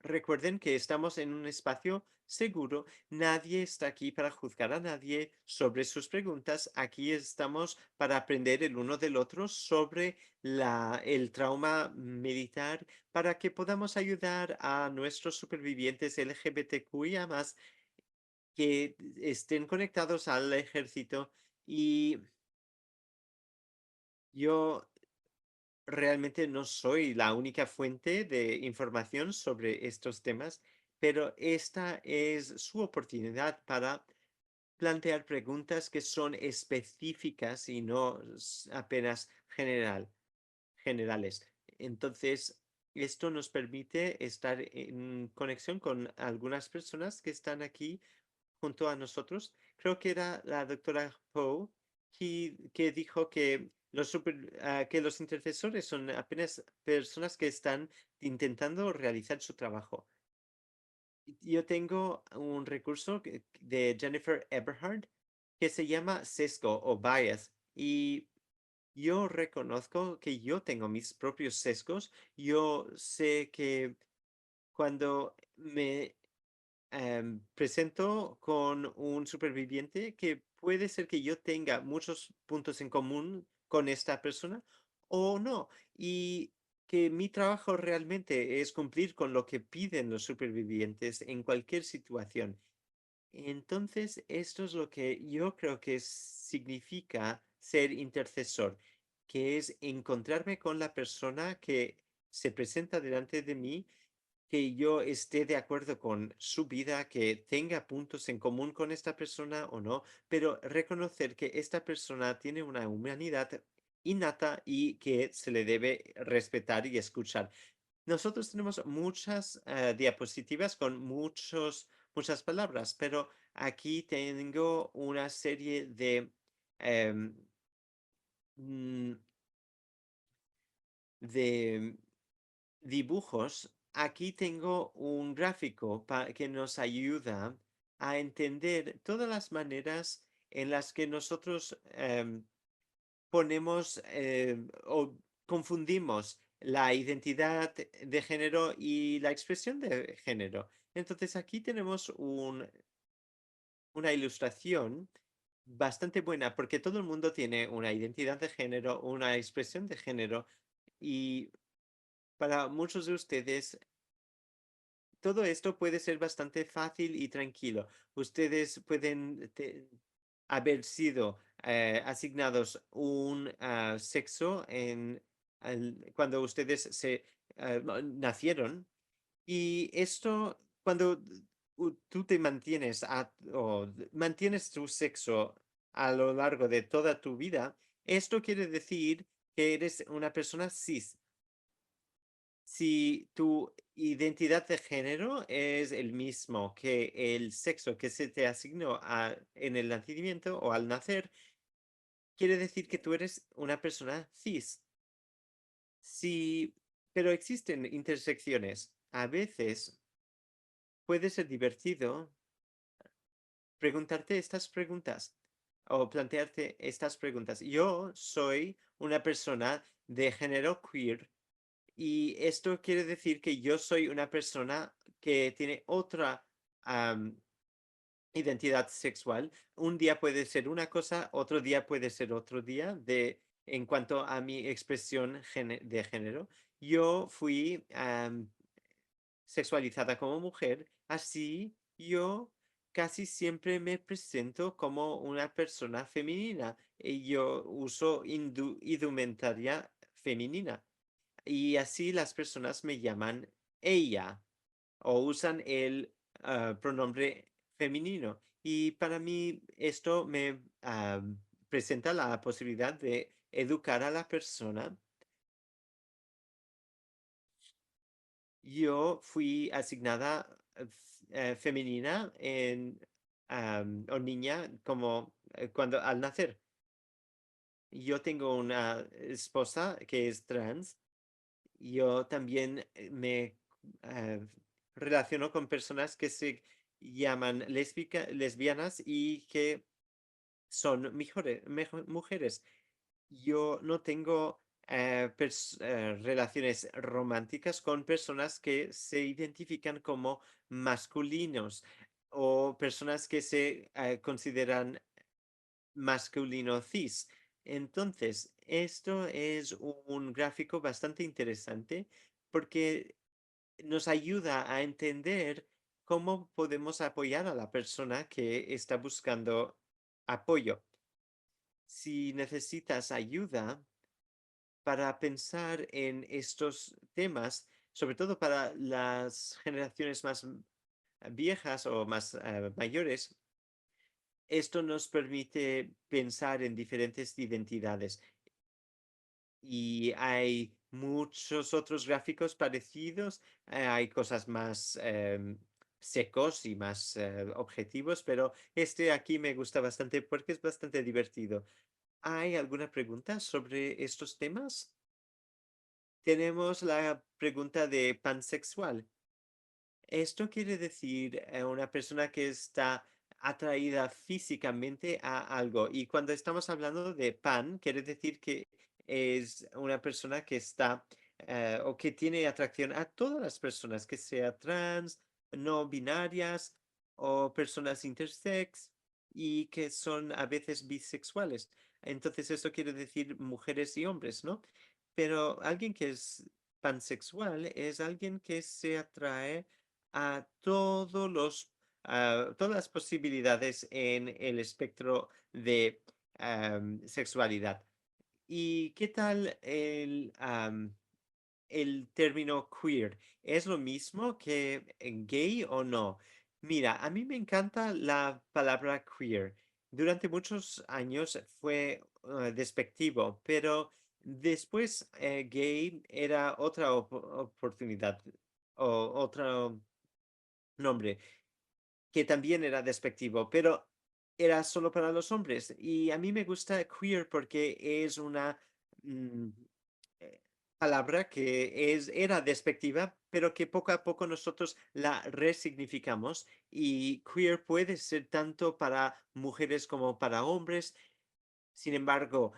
recuerden que estamos en un espacio seguro. Nadie está aquí para juzgar a nadie sobre sus preguntas. Aquí estamos para aprender el uno del otro sobre el trauma militar para que podamos ayudar a nuestros supervivientes LGBTQIA más que estén conectados al ejército. Y yo realmente no soy la única fuente de información sobre estos temas, pero esta es su oportunidad para plantear preguntas que son específicas y no apenas generales. Entonces, esto nos permite estar en conexión con algunas personas que están aquí junto a nosotros. Creo que era la doctora Poe que dijo que que los intercesores son apenas personas que están intentando realizar su trabajo. Yo tengo un recurso de Jennifer Eberhard que se llama sesgo o bias y yo reconozco que yo tengo mis propios sesgos. Yo sé que cuando me presento con un superviviente que puede ser que yo tenga muchos puntos en común con esta persona o no. Y que mi trabajo realmente es cumplir con lo que piden los supervivientes en cualquier situación. Entonces, esto es lo que yo creo que significa ser intercesor, que es encontrarme con la persona que se presenta delante de mí que yo esté de acuerdo con su vida, que tenga puntos en común con esta persona o no, pero reconocer que esta persona tiene una humanidad innata y que se le debe respetar y escuchar. Nosotros tenemos muchas diapositivas con muchas palabras, pero aquí tengo una serie de em, mm, de dibujos, aquí tengo un gráfico que nos ayuda a entender todas las maneras en las que nosotros ponemos o confundimos la identidad de género y la expresión de género. Entonces aquí tenemos una ilustración bastante buena porque todo el mundo tiene una identidad de género, una expresión de género y para muchos de ustedes todo esto puede ser bastante fácil y tranquilo. Ustedes pueden haber sido asignados un sexo cuando ustedes nacieron y esto, cuando tú te mantienes mantienes tu sexo a lo largo de toda tu vida, esto quiere decir que eres una persona cis. Si tu identidad de género es el mismo que el sexo que se te asignó en el nacimiento o al nacer, quiere decir que tú eres una persona cis. Sí, pero existen intersecciones. A veces puede ser divertido preguntarte estas preguntas o plantearte estas preguntas. Yo soy una persona de género queer. Y esto quiere decir que yo soy una persona que tiene otra identidad sexual. Un día puede ser una cosa, otro día puede ser otro día en cuanto a mi expresión de género. Yo fui sexualizada como mujer, así yo casi siempre me presento como una persona femenina y yo uso indumentaria femenina. Y así las personas me llaman ella o usan el pronombre femenino. Y para mí esto me presenta la posibilidad de educar a la persona. Yo fui asignada femenina o niña como cuando al nacer. Yo tengo una esposa que es trans. Yo también me eh, relaciono con personas que se llaman lesbianas y que son mujeres. Yo no tengo relaciones románticas con personas que se identifican como masculinos o personas que se consideran masculino cis. Entonces, esto es un gráfico bastante interesante porque nos ayuda a entender cómo podemos apoyar a la persona que está buscando apoyo. Si necesitas ayuda para pensar en estos temas, sobre todo para las generaciones más viejas o más mayores, esto nos permite pensar en diferentes identidades y hay muchos otros gráficos parecidos. Hay cosas más secos y más objetivos, pero este aquí me gusta bastante porque es bastante divertido. ¿Hay alguna pregunta sobre estos temas? Tenemos la pregunta de pansexual. Esto quiere decir una persona que está atraída físicamente a algo. Y cuando estamos hablando de pan, quiere decir que es una persona que está o que tiene atracción a todas las personas, que sea trans, no binarias o personas intersex y que son a veces bisexuales. Entonces, eso quiere decir mujeres y hombres, ¿no? Pero alguien que es pansexual es alguien que se atrae a todas las posibilidades en el espectro de sexualidad. ¿Y qué tal el término queer? ¿Es lo mismo que gay o no? Mira, a mí me encanta la palabra queer. Durante muchos años fue despectivo, pero después gay era otra oportunidad o otro nombre que también era despectivo, pero era solo para los hombres. Y a mí me gusta queer porque es una mm, palabra que era despectiva, pero que poco a poco nosotros la resignificamos y queer puede ser tanto para mujeres como para hombres. Sin embargo,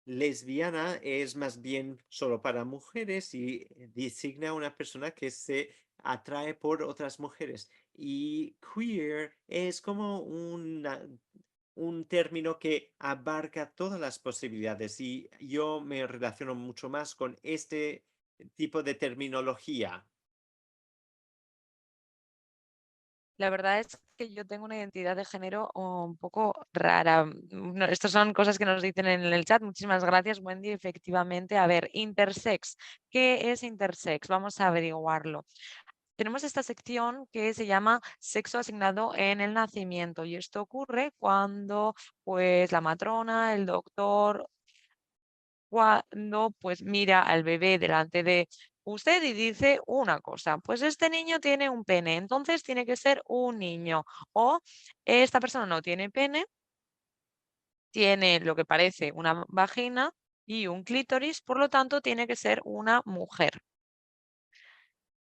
lesbiana es más bien solo para mujeres y designa a una persona que se atrae por otras mujeres. Y queer es como un término que abarca todas las posibilidades y yo me relaciono mucho más con este tipo de terminología. La verdad es que yo tengo una identidad de género un poco rara. No, estas son cosas que nos dicen en el chat. Muchísimas gracias, Wendy. Efectivamente, a ver, intersex. ¿Qué es intersex? Vamos a averiguarlo. Tenemos esta sección que se llama sexo asignado en el nacimiento y esto ocurre cuando pues la matrona, el doctor, cuando pues mira al bebé delante de usted y dice una cosa, pues este niño tiene un pene, entonces tiene que ser un niño. O esta persona no tiene pene, tiene lo que parece una vagina y un clítoris, por lo tanto tiene que ser una mujer.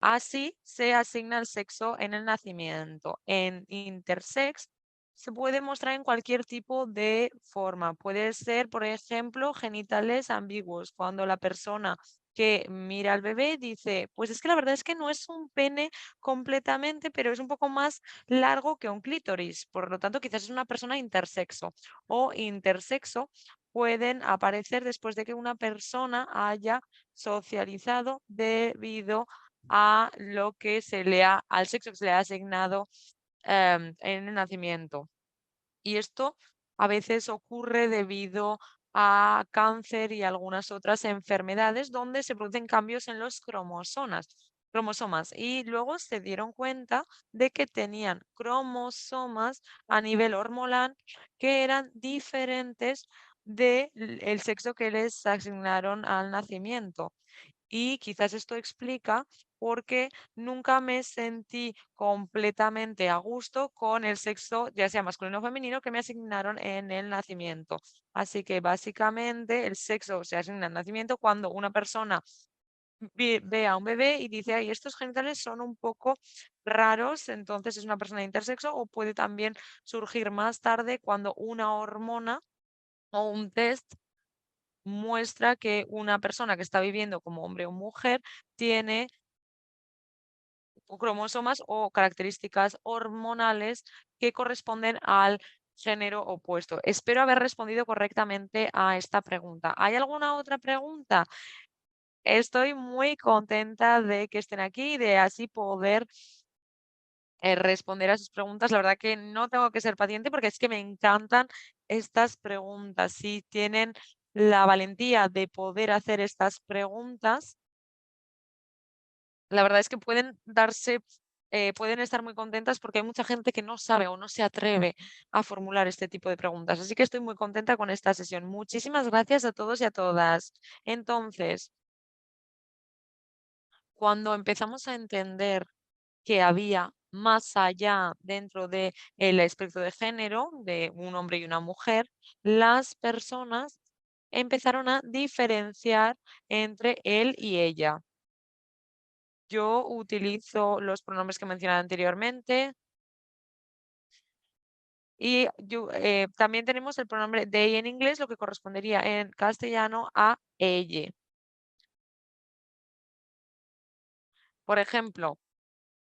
Así se asigna el sexo en el nacimiento. En intersex se puede mostrar en cualquier tipo de forma. Puede ser, por ejemplo, genitales ambiguos, cuando la persona que mira al bebé dice, pues es que la verdad es que no es un pene completamente, pero es un poco más largo que un clítoris. Por lo tanto, quizás es una persona intersexo o intersexo. Pueden aparecer después de que una persona haya socializado debido a lo que al sexo que se le ha asignado en el nacimiento. Y esto a veces ocurre debido a cáncer y algunas otras enfermedades donde se producen cambios en los cromosomas. Y luego se dieron cuenta de que tenían cromosomas a nivel hormonal que eran diferentes del sexo que les asignaron al nacimiento. Y quizás esto explica por qué nunca me sentí completamente a gusto con el sexo, ya sea masculino o femenino, que me asignaron en el nacimiento. Así que básicamente el sexo se asigna al nacimiento cuando una persona ve a un bebé y dice, ay, estos genitales son un poco raros, entonces es una persona intersexo, o puede también surgir más tarde cuando una hormona o un test muestra que una persona que está viviendo como hombre o mujer tiene cromosomas o características hormonales que corresponden al género opuesto. Espero haber respondido correctamente a esta pregunta. ¿Hay alguna otra pregunta? Estoy muy contenta de que estén aquí y de así poder responder a sus preguntas. La verdad que no tengo que ser paciente porque es que me encantan estas preguntas. Si tienen la valentía de poder hacer estas preguntas, la verdad es que pueden estar muy contentas porque hay mucha gente que no sabe o no se atreve a formular este tipo de preguntas. Así que estoy muy contenta con esta sesión. Muchísimas gracias a todos y a todas. Entonces, cuando empezamos a entender que había más allá dentro de el espectro de género de un hombre y una mujer, las personas empezaron a diferenciar entre él y ella. Yo utilizo los pronombres que mencioné anteriormente y también tenemos el pronombre they en inglés, lo que correspondería en castellano a ella. Por ejemplo,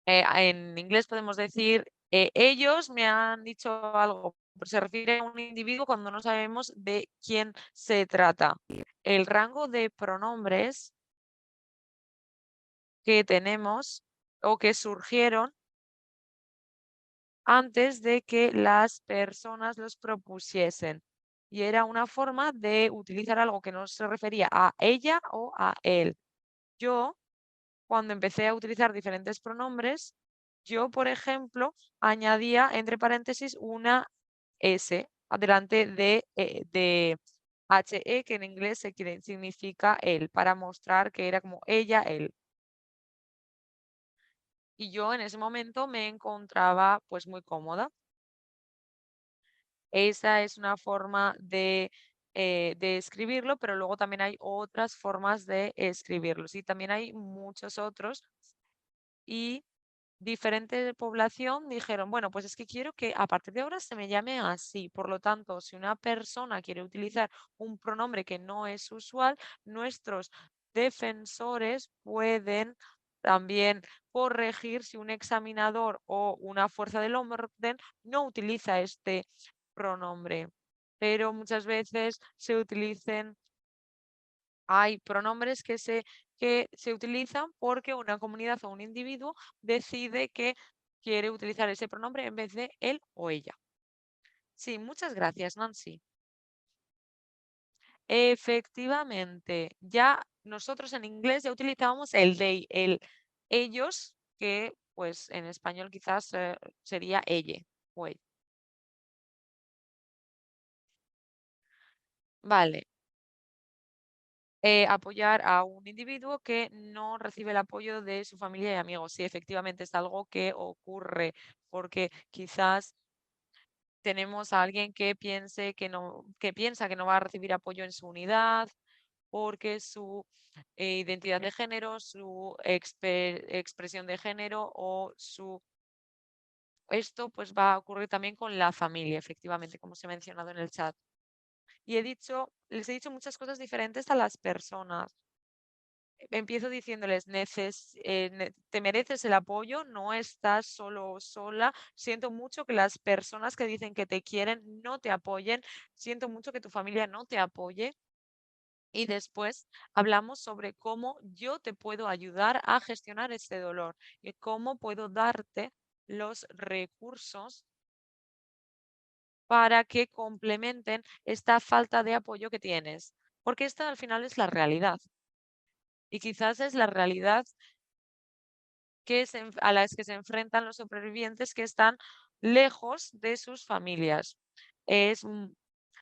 en inglés podemos decir ellos me han dicho algo, pero se refiere a un individuo cuando no sabemos de quién se trata. El rango de pronombres que tenemos o que surgieron antes de que las personas los propusiesen. Y era una forma de utilizar algo que no se refería a ella o a él. Yo, cuando empecé a utilizar diferentes pronombres, yo, por ejemplo, añadía entre paréntesis una S adelante de HE, que en inglés significa él, para mostrar que era como ella, él. Y yo en ese momento me encontraba pues muy cómoda. Esa es una forma de de escribirlo, pero luego también hay otras formas de escribirlo. Sí, también hay muchos otros y diferente población dijeron, bueno, pues es que quiero que a partir de ahora se me llame así. Por lo tanto, si una persona quiere utilizar un pronombre que no es usual, nuestros defensores pueden también corregir si un examinador o una fuerza del orden no utiliza este pronombre. Pero muchas veces se utilicen hay pronombres que se utilizan porque una comunidad o un individuo decide que quiere utilizar ese pronombre en vez de él o ella. Sí, muchas gracias, Nancy. Efectivamente, ya nosotros en inglés ya utilizábamos el they, el ellos, que pues en español quizás sería ella o ella. Vale. Apoyar a un individuo que no recibe el apoyo de su familia y amigos. Sí, efectivamente es algo que ocurre, porque quizás tenemos a alguien que piense que piensa que no va a recibir apoyo en su unidad, porque su identidad de género, su expresión de género o su esto pues va a ocurrir también con la familia, efectivamente, como se ha mencionado en el chat. Y les he dicho muchas cosas diferentes a las personas. Empiezo diciéndoles, te mereces el apoyo, no estás solo o sola. Siento mucho que las personas que dicen que te quieren no te apoyen. Siento mucho que tu familia no te apoye. Y después hablamos sobre cómo yo te puedo ayudar a gestionar este dolor y cómo puedo darte los recursos para que complementen esta falta de apoyo que tienes. Porque esta al final es la realidad. Y quizás es la realidad a las que se enfrentan los supervivientes que están lejos de sus familias. Es,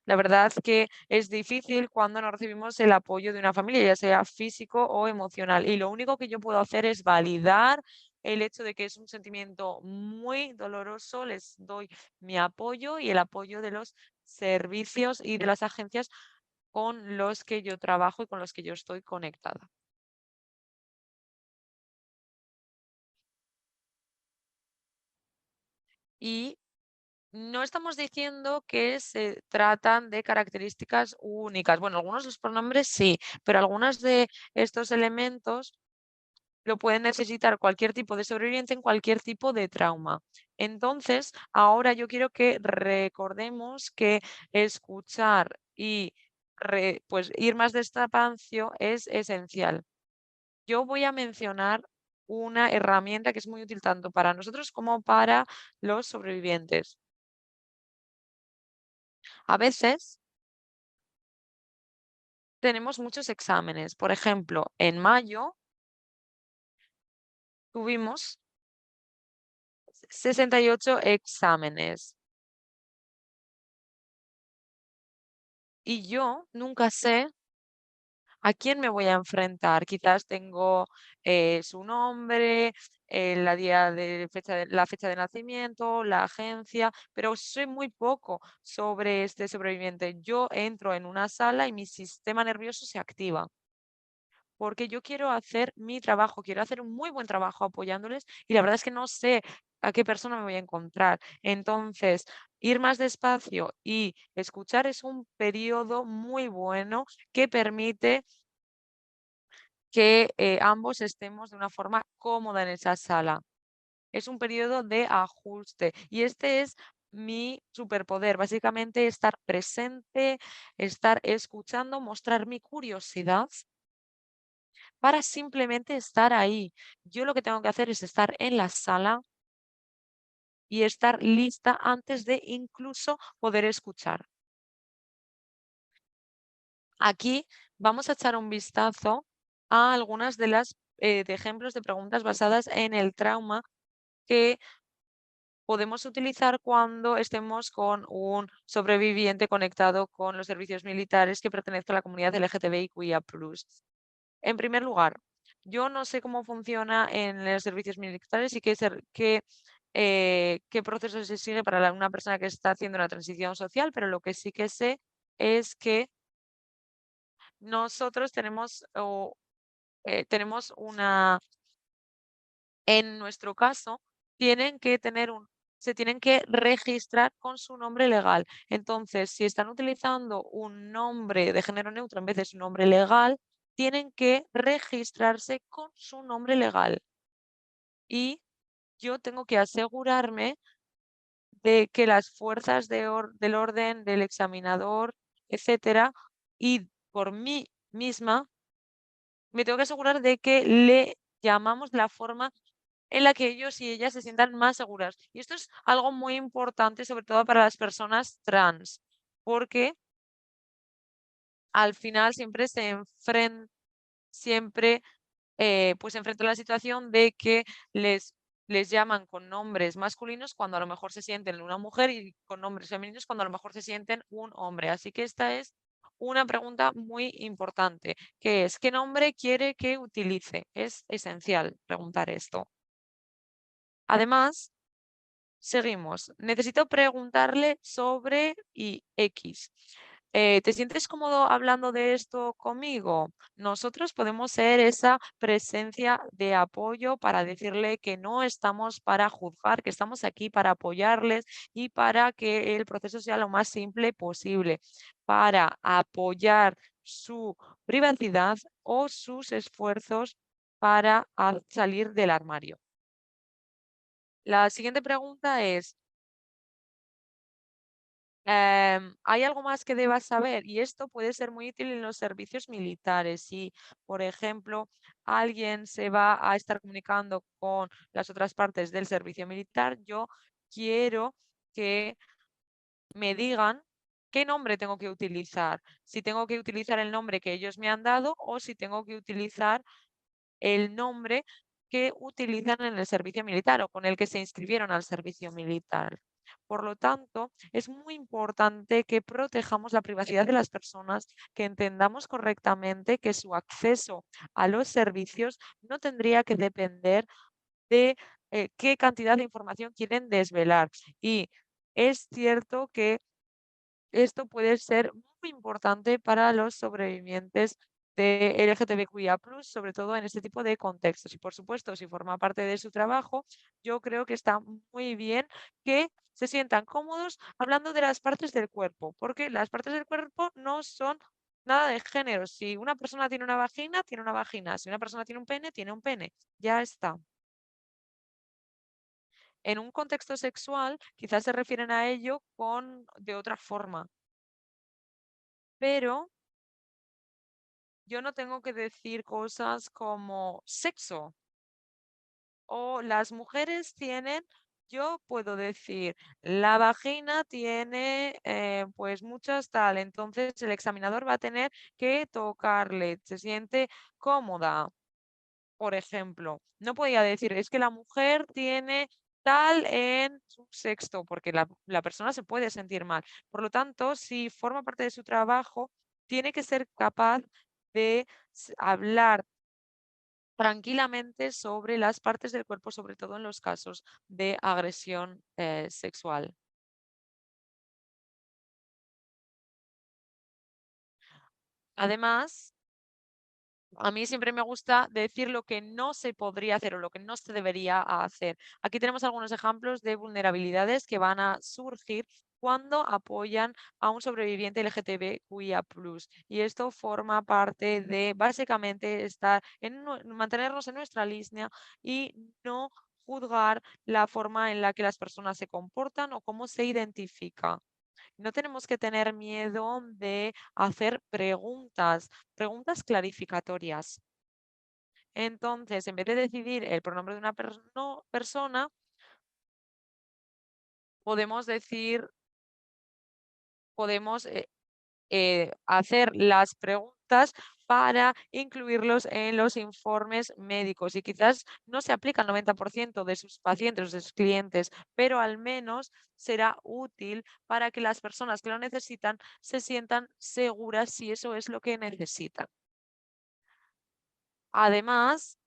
la verdad que es difícil cuando no recibimos el apoyo de una familia, ya sea físico o emocional. Y lo único que yo puedo hacer es validar el hecho de que es un sentimiento muy doloroso. Les doy mi apoyo y el apoyo de los servicios y de las agencias con los que yo trabajo y con los que yo estoy conectada. Y no estamos diciendo que se tratan de características únicas. Bueno, algunos de los pronombres sí, pero algunos de estos elementos lo pueden necesitar cualquier tipo de sobreviviente en cualquier tipo de trauma. Entonces, ahora yo quiero que recordemos que escuchar y pues ir más despacio es esencial. Yo voy a mencionar una herramienta que es muy útil tanto para nosotros como para los sobrevivientes. A veces tenemos muchos exámenes. Por ejemplo, en mayo tuvimos 68 exámenes y yo nunca sé a quién me voy a enfrentar. Quizás tengo su nombre, la fecha de nacimiento, la agencia, pero sé muy poco sobre este sobreviviente. Yo entro en una sala y mi sistema nervioso se activa, porque yo quiero hacer mi trabajo, quiero hacer un muy buen trabajo apoyándoles y la verdad es que no sé a qué persona me voy a encontrar. Entonces, ir más despacio y escuchar es un periodo muy bueno que permite que ambos estemos de una forma cómoda en esa sala. Es un periodo de ajuste y este es mi superpoder, básicamente estar presente, estar escuchando, mostrar mi curiosidad para simplemente estar ahí. Yo lo que tengo que hacer es estar en la sala y estar lista antes de incluso poder escuchar. Aquí vamos a echar un vistazo a algunas de las de ejemplos de preguntas basadas en el trauma que podemos utilizar cuando estemos con un sobreviviente conectado con los servicios militares que pertenece a la comunidad LGTBIQIA+. En primer lugar, yo no sé cómo funciona en los servicios militares y qué proceso se sigue para una persona que está haciendo una transición social, pero lo que sí que sé es que nosotros tenemos en nuestro caso, se tienen que registrar con su nombre legal. Entonces, si están utilizando un nombre de género neutro en vez de su nombre legal, tienen que registrarse con su nombre legal. Y yo tengo que asegurarme de que las fuerzas del orden, del examinador, etcétera, y por mí misma, me tengo que asegurar de que le llamamos la forma en la que ellos y ellas se sientan más seguras. Y esto es algo muy importante, sobre todo para las personas trans, porque al final siempre pues se enfrenta la situación de que les llaman con nombres masculinos cuando a lo mejor se sienten una mujer y con nombres femeninos cuando a lo mejor se sienten un hombre. Así que esta es una pregunta muy importante, que es, ¿qué nombre quiere que utilice? Es esencial preguntar esto. Además, seguimos. Necesito preguntarle sobre y X. ¿Te sientes cómodo hablando de esto conmigo? Nosotros podemos ser esa presencia de apoyo para decirle que no estamos para juzgar, que estamos aquí para apoyarles y para que el proceso sea lo más simple posible, para apoyar su privacidad o sus esfuerzos para salir del armario. La siguiente pregunta es, ¿hay algo más que debas saber? Y esto puede ser muy útil en los servicios militares. Si, por ejemplo, alguien se va a estar comunicando con las otras partes del servicio militar, yo quiero que me digan qué nombre tengo que utilizar. Si tengo que utilizar el nombre que ellos me han dado o si tengo que utilizar el nombre que utilizan en el servicio militar o con el que se inscribieron al servicio militar. Por lo tanto, es muy importante que protejamos la privacidad de las personas, que entendamos correctamente que su acceso a los servicios no tendría que depender de qué cantidad de información quieren desvelar. Y es cierto que esto puede ser muy importante para los sobrevivientes de LGTBQIA+, sobre todo en este tipo de contextos. Y por supuesto, si forma parte de su trabajo, yo creo que está muy bien que se sientan cómodos hablando de las partes del cuerpo, porque las partes del cuerpo no son nada de género. Si una persona tiene una vagina, tiene una vagina. Si una persona tiene un pene, tiene un pene. Ya está. En un contexto sexual, quizás se refieren a ello de otra forma, pero yo no tengo que decir cosas como sexo o las mujeres tienen, yo puedo decir, la vagina tiene pues muchas tal, entonces el examinador va a tener que tocarle, se siente cómoda, por ejemplo. No podía decir, es que la mujer tiene tal en su sexto, porque la persona se puede sentir mal. Por lo tanto, si forma parte de su trabajo, tiene que ser capaz de hablar tranquilamente sobre las partes del cuerpo, sobre todo en los casos de agresión sexual. Además, a mí siempre me gusta decir lo que no se podría hacer o lo que no se debería hacer. Aquí tenemos algunos ejemplos de vulnerabilidades que van a surgir cuando apoyan a un sobreviviente LGTBQIA+. Y esto forma parte de básicamente mantenernos en nuestra línea y no juzgar la forma en la que las personas se comportan o cómo se identifica. No tenemos que tener miedo de hacer preguntas clarificatorias. Entonces, en vez de decidir el pronombre de una persona, podemos decir, podemos hacer las preguntas para incluirlos en los informes médicos. Y quizás no se aplica al 90% de sus pacientes o de sus clientes, pero al menos será útil para que las personas que lo necesitan se sientan seguras si eso es lo que necesitan. Además,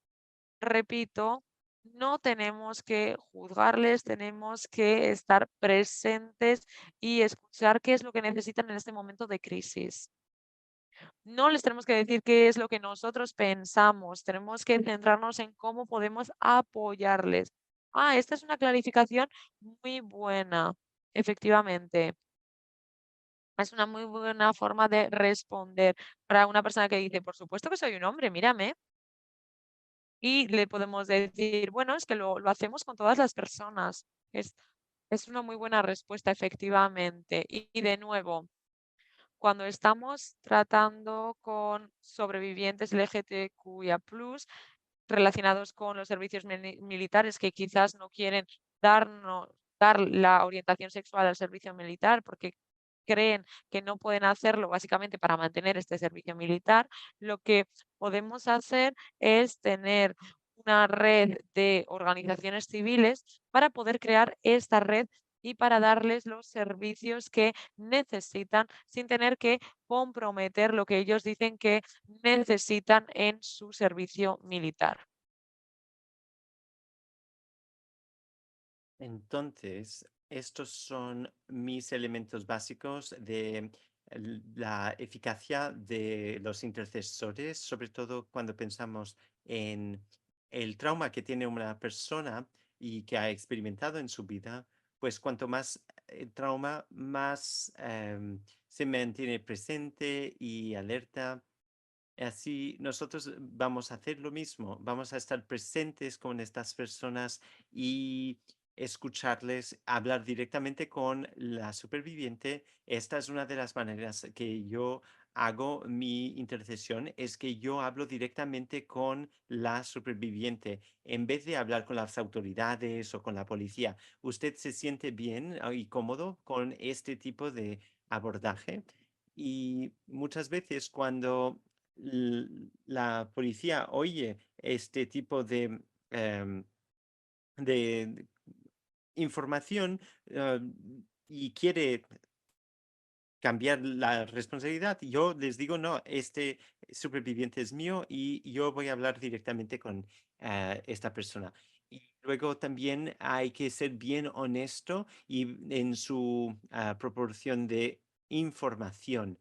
repito, no tenemos que juzgarles, tenemos que estar presentes y escuchar qué es lo que necesitan en este momento de crisis. No les tenemos que decir qué es lo que nosotros pensamos, tenemos que centrarnos en cómo podemos apoyarles. Ah, esta es una clarificación muy buena, efectivamente. Es una muy buena forma de responder para una persona que dice, por supuesto que soy un hombre, mírame. Y le podemos decir, bueno, es que lo hacemos con todas las personas. Es una muy buena respuesta, efectivamente. Y de nuevo, cuando estamos tratando con sobrevivientes LGTQIA+, relacionados con los servicios militares que quizás no quieren darnos, dar la orientación sexual al servicio militar porque creen que no pueden hacerlo básicamente para mantener este servicio militar, lo que podemos hacer es tener una red de organizaciones civiles para poder crear esta red y para darles los servicios que necesitan sin tener que comprometer lo que ellos dicen que necesitan en su servicio militar. Entonces, estos son mis elementos básicos de la eficacia de los intercesores, sobre todo cuando pensamos en el trauma que tiene una persona y que ha experimentado en su vida, pues cuanto más trauma, más se mantiene presente y alerta. Así nosotros vamos a hacer lo mismo, vamos a estar presentes con estas personas y escucharles, hablar directamente con la superviviente. Esta es una de las maneras que yo hago mi intercesión, es que yo hablo directamente con la superviviente en vez de hablar con las autoridades o con la policía. ¿Usted se siente bien y cómodo con este tipo de abordaje? Y muchas veces cuando la policía oye este tipo em, de información y quiere cambiar la responsabilidad, yo les digo, no, este superviviente es mío y yo voy a hablar directamente con esta persona. Y luego también hay que ser bien honesto y en su proporción de información.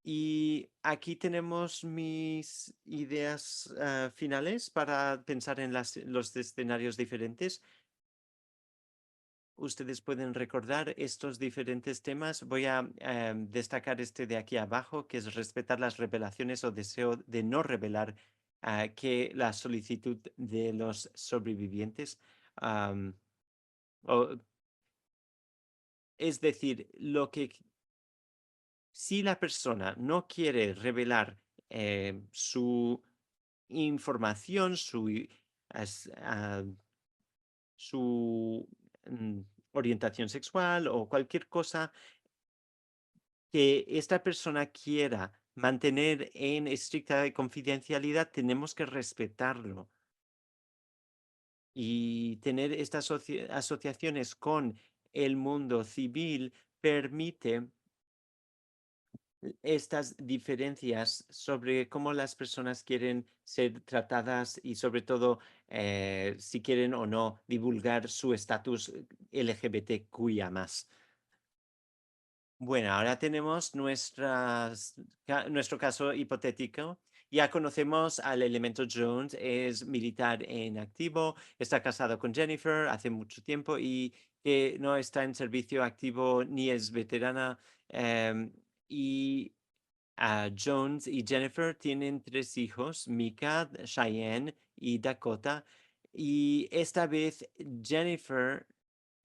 Y aquí tenemos mis ideas finales para pensar en los escenarios diferentes. Ustedes pueden recordar estos diferentes temas. Voy a destacar este de aquí abajo, que es respetar las revelaciones o deseo de no revelar que la solicitud de los sobrevivientes. am, o- es decir, si la persona no quiere revelar su información, su mm, orientación sexual o cualquier cosa que esta persona quiera mantener en estricta confidencialidad, tenemos que respetarlo. Y tener estas asociaciones con el mundo civil permite estas diferencias sobre cómo las personas quieren ser tratadas y sobre todo si quieren o no divulgar su estatus LGBTQIA+. Bueno, ahora tenemos nuestro caso hipotético. Ya conocemos al elemento Jones, es militar en activo, está casado con Jennifer hace mucho tiempo y que no está en servicio activo ni es veterana. Y Jones y Jennifer tienen tres hijos, Mika, Cheyenne y Dakota. Y esta vez Jennifer,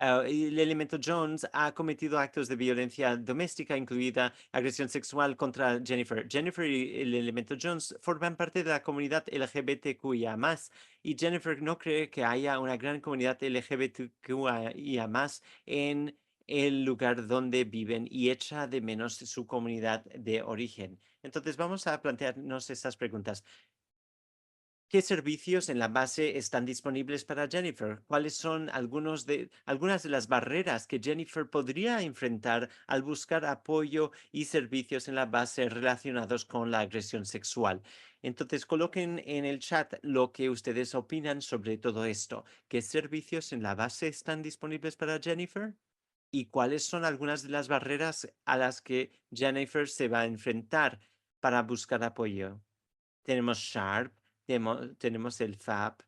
el elemento Jones ha cometido actos de violencia doméstica, incluida agresión sexual contra Jennifer. Jennifer y el elemento Jones forman parte de la comunidad LGBTQIA+, y Jennifer no cree que haya una gran comunidad LGBTQIA+, en el lugar donde viven y echa de menos su comunidad de origen. Entonces vamos a plantearnos estas preguntas. ¿Qué servicios en la base están disponibles para Jennifer? ¿Cuáles son algunas de las barreras que Jennifer podría enfrentar al buscar apoyo y servicios en la base relacionados con la agresión sexual? Entonces coloquen en el chat lo que ustedes opinan sobre todo esto. ¿Qué servicios en la base están disponibles para Jennifer? ¿Y cuáles son algunas de las barreras a las que Jennifer se va a enfrentar para buscar apoyo? Tenemos Sharp, tenemos el FAP,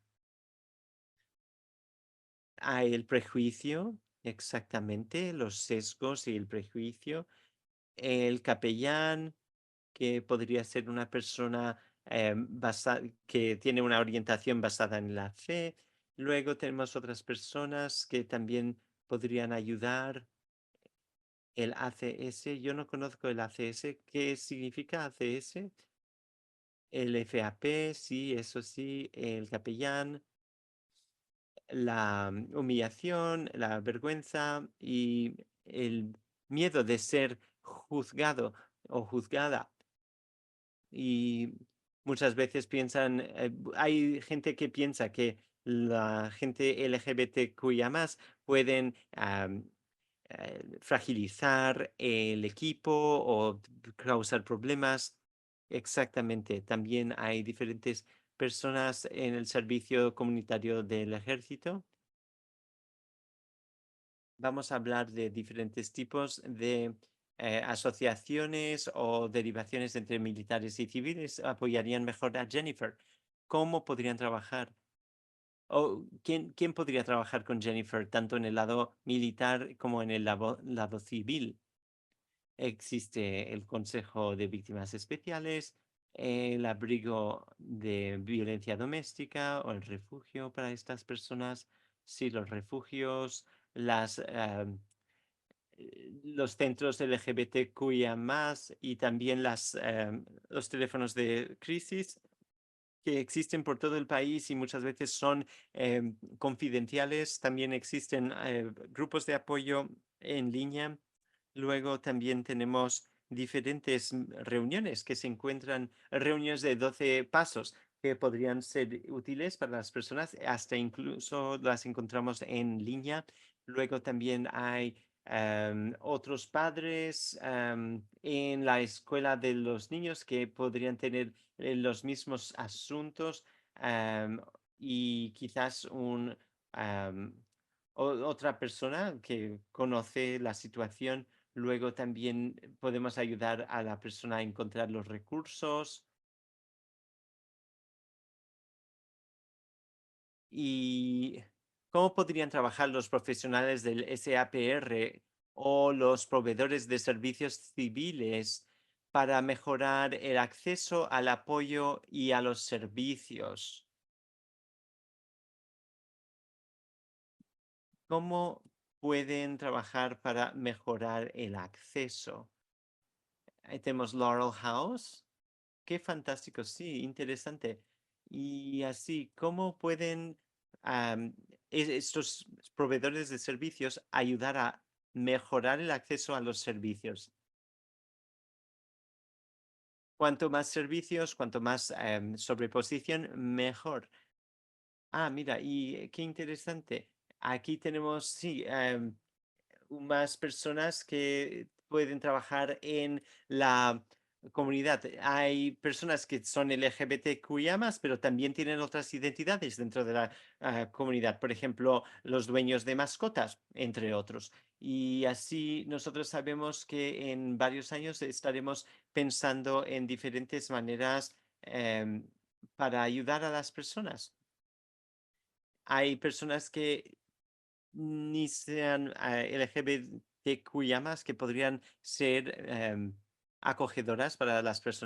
hay el prejuicio, exactamente, los sesgos y el prejuicio, el capellán, que podría ser una persona que tiene una orientación basada en la fe. Luego tenemos otras personas que también podrían ayudar. El ACS, yo no conozco el ACS. ¿Qué significa ACS? El FAP, sí, eso sí, el capellán, la humillación, la vergüenza y el miedo de ser juzgado o juzgada. Y muchas veces piensan, hay gente que piensa que la gente LGBTQIA más pueden fragilizar el equipo o causar problemas. Exactamente. También hay diferentes personas en el servicio comunitario del ejército. Vamos a hablar de diferentes tipos de asociaciones o derivaciones entre militares y civiles apoyarían mejor a Jennifer. ¿Cómo podrían trabajar? ¿O quién podría trabajar con Jennifer tanto en el lado militar como en el lado civil? Existe el Consejo de Víctimas Especiales, el abrigo de violencia doméstica o el refugio para estas personas. Sí, los refugios, los centros LGBTQIA+, y también los teléfonos de crisis que existen por todo el país y muchas veces son confidenciales. También existen grupos de apoyo en línea. Luego también tenemos diferentes reuniones que se encuentran, reuniones de 12 pasos que podrían ser útiles para las personas, hasta incluso las encontramos en línea. Luego también hay otros padres en la escuela de los niños que podrían tener los mismos asuntos am, y quizás otra persona que conoce la situación. Luego también podemos ayudar a la persona a encontrar los recursos y cómo podrían trabajar los profesionales del SAPR o los proveedores de servicios civiles para mejorar el acceso al apoyo y a los servicios. ¿Cómo pueden trabajar para mejorar el acceso? Ahí tenemos Laurel House. Qué fantástico, sí, interesante. Y así, ¿cómo pueden am, estos proveedores de servicios ayudar a mejorar el acceso a los servicios? Cuanto más servicios, cuanto más sobreposición, mejor. Ah, mira, y qué interesante. Aquí tenemos, sí, más personas que pueden trabajar en la comunidad. Hay personas que son LGBTQIA+, pero también tienen otras identidades dentro de la comunidad. Por ejemplo, los dueños de mascotas, entre otros. Y así nosotros sabemos que en varios años estaremos pensando en diferentes maneras para ayudar a las personas. Hay personas que ni sean LGBTQIA+, que podrían ser acogedoras para las personas.